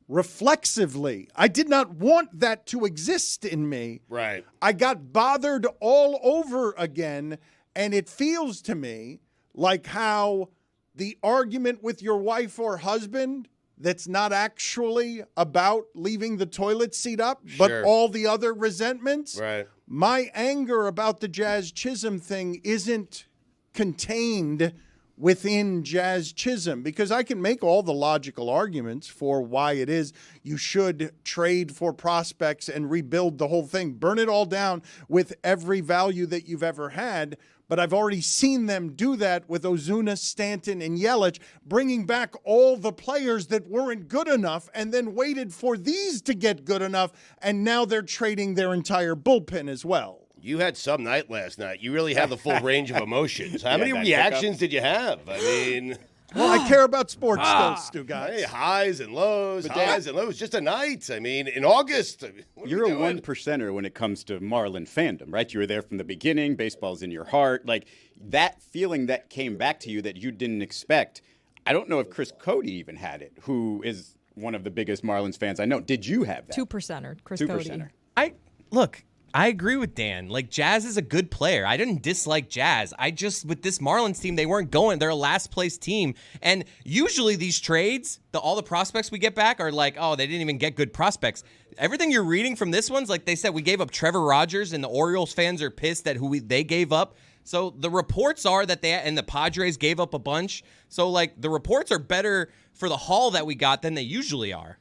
reflexively, I did not want that to exist in me. Right. I got bothered all over again, and it feels to me like how the argument with your wife or husband that's not actually about leaving the toilet seat up, but Sure. all the other resentments. Right. My anger about the Jazz Chism thing isn't contained within Jazz Chism because I can make all the logical arguments for why it is you should trade for prospects and rebuild the whole thing. Burn it all down with every value that you've ever had. But I've already seen them do that with Ozuna, Stanton, and Yelich, bringing back all the players that weren't good enough and then waited for these to get good enough, and now they're trading their entire bullpen as well. You had some night last night. You really have the full range of emotions. How many that reactions did you have? I mean, Well, I care about sports, though, Stugots. hey, highs and lows, But highs and lows. Just a night. I mean, in August. What are You're we a doing? 1%er when it comes to Marlin fandom, right? You were there from the beginning. Baseball's in your heart. Like that feeling that came back to you that you didn't expect. I don't know if Chris Cody even had it, who is one of the biggest Marlins fans I know. Did you have that? 2%er, Chris 2%er. Cody. I agree with Dan. Like, Jazz is a good player. I didn't dislike Jazz. I just, with this Marlins team, they weren't going. They're a last place team. And usually these trades, all the prospects we get back are like, oh, they didn't even get good prospects. Everything you're reading from this one's like they said, we gave up Trevor Rogers, and the Orioles fans are pissed at they gave up. So the reports are that and the Padres gave up a bunch. So, like, the reports are better for the haul that we got than they usually are.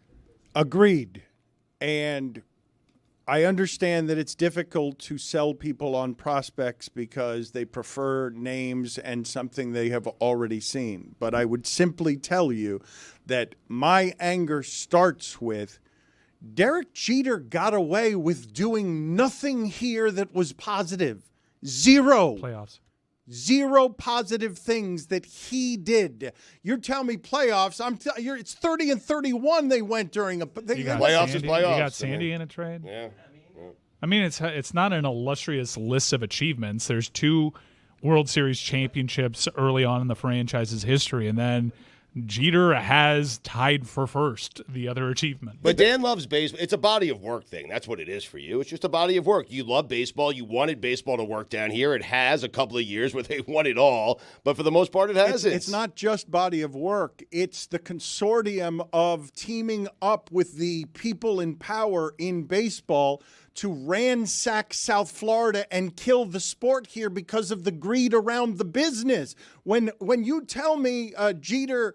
Agreed. And I understand that it's difficult to sell people on prospects because they prefer names and something they have already seen. But I would simply tell you that my anger starts with Derek Jeter got away with doing nothing here that was positive. Zero. Playoffs. Zero positive things that he did. You're telling me playoffs? It's 30-31 they went during a. You got Playoffs is Sandy, playoffs. You got Sandy in a trade. Yeah. I mean, it's not an illustrious list of achievements. There's two World Series championships early on in the franchise's history, and then Jeter has tied for first the other achievement. But Dan loves baseball. It's a body of work thing. That's what it is for you. It's just a body of work. You love baseball. You wanted baseball to work down here. It has a couple of years where they won it all, but for the most part, it hasn't. It's not just body of work. It's the consortium of teaming up with the people in power in baseball to ransack South Florida and kill the sport here because of the greed around the business. When you tell me Jeter,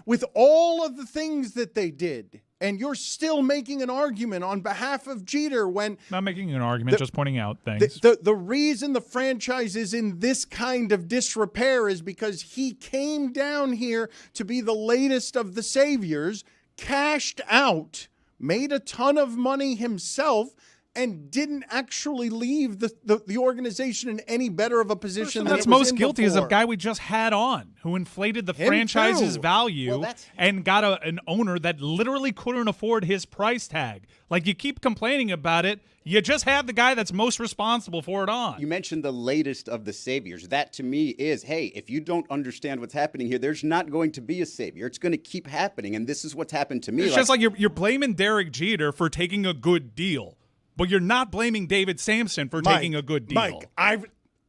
with all of the things that they did, and you're still making an argument on behalf of Jeter when... Not making an argument, just pointing out things. The reason the franchise is in this kind of disrepair is because he came down here to be the latest of the saviors, cashed out, made a ton of money himself, and didn't actually leave the organization in any better of a position than that's it was most in guilty is before. a guy we just had on who inflated the Him franchise's too. value and got an owner that literally couldn't afford his price tag. Like, you keep complaining about it, you just have the guy that's most responsible for it on. You mentioned the latest of the saviors. That to me is, hey, if you don't understand what's happening here, there's not going to be a savior. It's going to keep happening, and this is what's happened to me. It's just like you're blaming Derek Jeter for taking a good deal, but you're not blaming David Sampson for taking a good deal. Mike,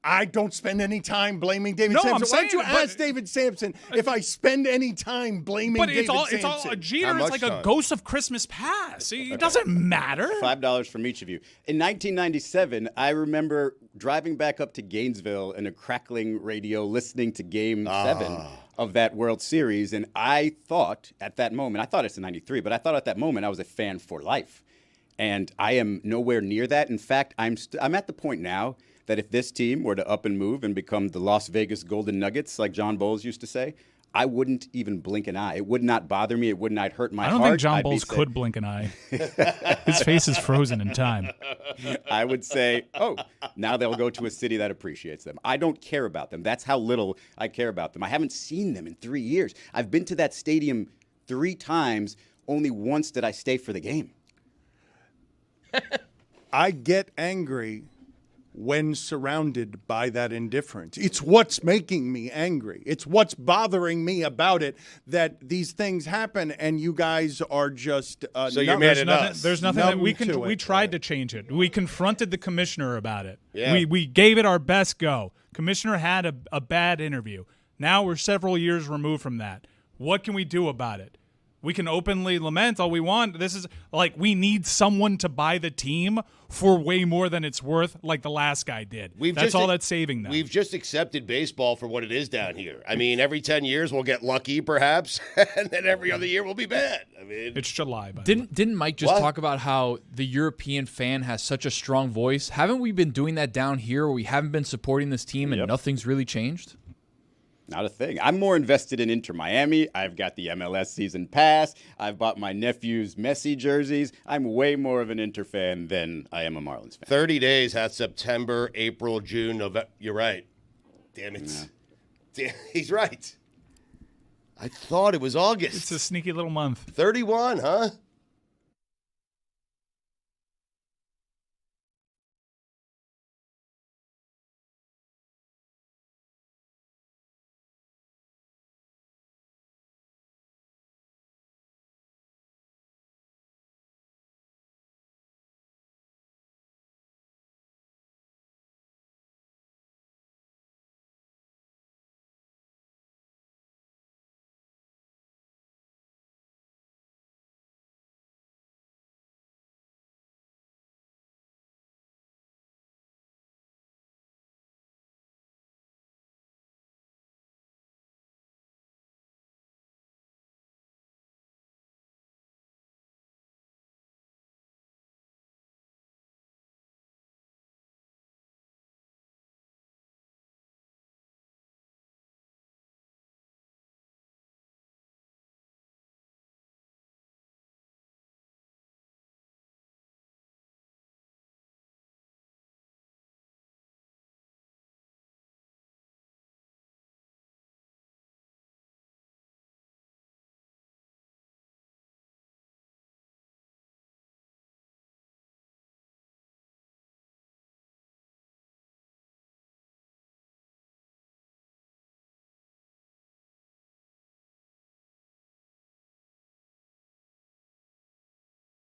I don't spend any time blaming David No, Sampson. I'm Why don't you saying, but- ask David Sampson if I spend any time blaming But David Sampson? it's all Jeter. How It's much like time? a ghost of Christmas past. It doesn't matter. $5 from each of you. In 1997, I remember driving back up to Gainesville in a crackling radio, listening to Game 7 of that World Series, and I thought at that moment, I thought it's in 93, but I thought at that moment I was a fan for life. And I am nowhere near that. In fact, I'm at the point now that if this team were to up and move and become the Las Vegas Golden Nuggets, like John Bowles used to say, I wouldn't even blink an eye. It would not bother me. It would not hurt my I heart. don't think John I'd be Bowles say- could blink an eye. His face is frozen in time. I would say, oh, now they'll go to a city that appreciates them. I don't care about them. That's how little I care about them. I haven't seen them in 3 years. I've been to that stadium 3 times. Only once did I stay for the game. I get angry when surrounded by that indifference. It's what's making me angry. It's what's bothering me about it that these things happen and you guys are just So you're mad at Nothing, us. there's nothing that Numb we to we it. tried to change it. We confronted the commissioner about it. Yeah. We gave it our best go. Commissioner had a bad interview. Now we're several years removed from that. What can we do about it? We can openly lament all we want. This is like, we need someone to buy the team for way more than it's worth, like the last guy did. That's all that's saving them. We've just accepted baseball for what it is down here. I mean, every 10 years we'll get lucky, perhaps, and then every other year we'll be bad. I mean, It's July, by Didn't Mike just What? talk about how the European fan has such a strong voice? Haven't we been doing that down here where we haven't been supporting this team and nothing's really changed? Not a thing. I'm more invested in Inter Miami. I've got the MLS season pass. I've bought my nephew's Messi jerseys. I'm way more of an Inter fan than I am a Marlins fan. 30 days, that's September, April, June, November. You're right. Damn it. Damn, he's right. I thought it was August. It's a sneaky little month. 31, huh?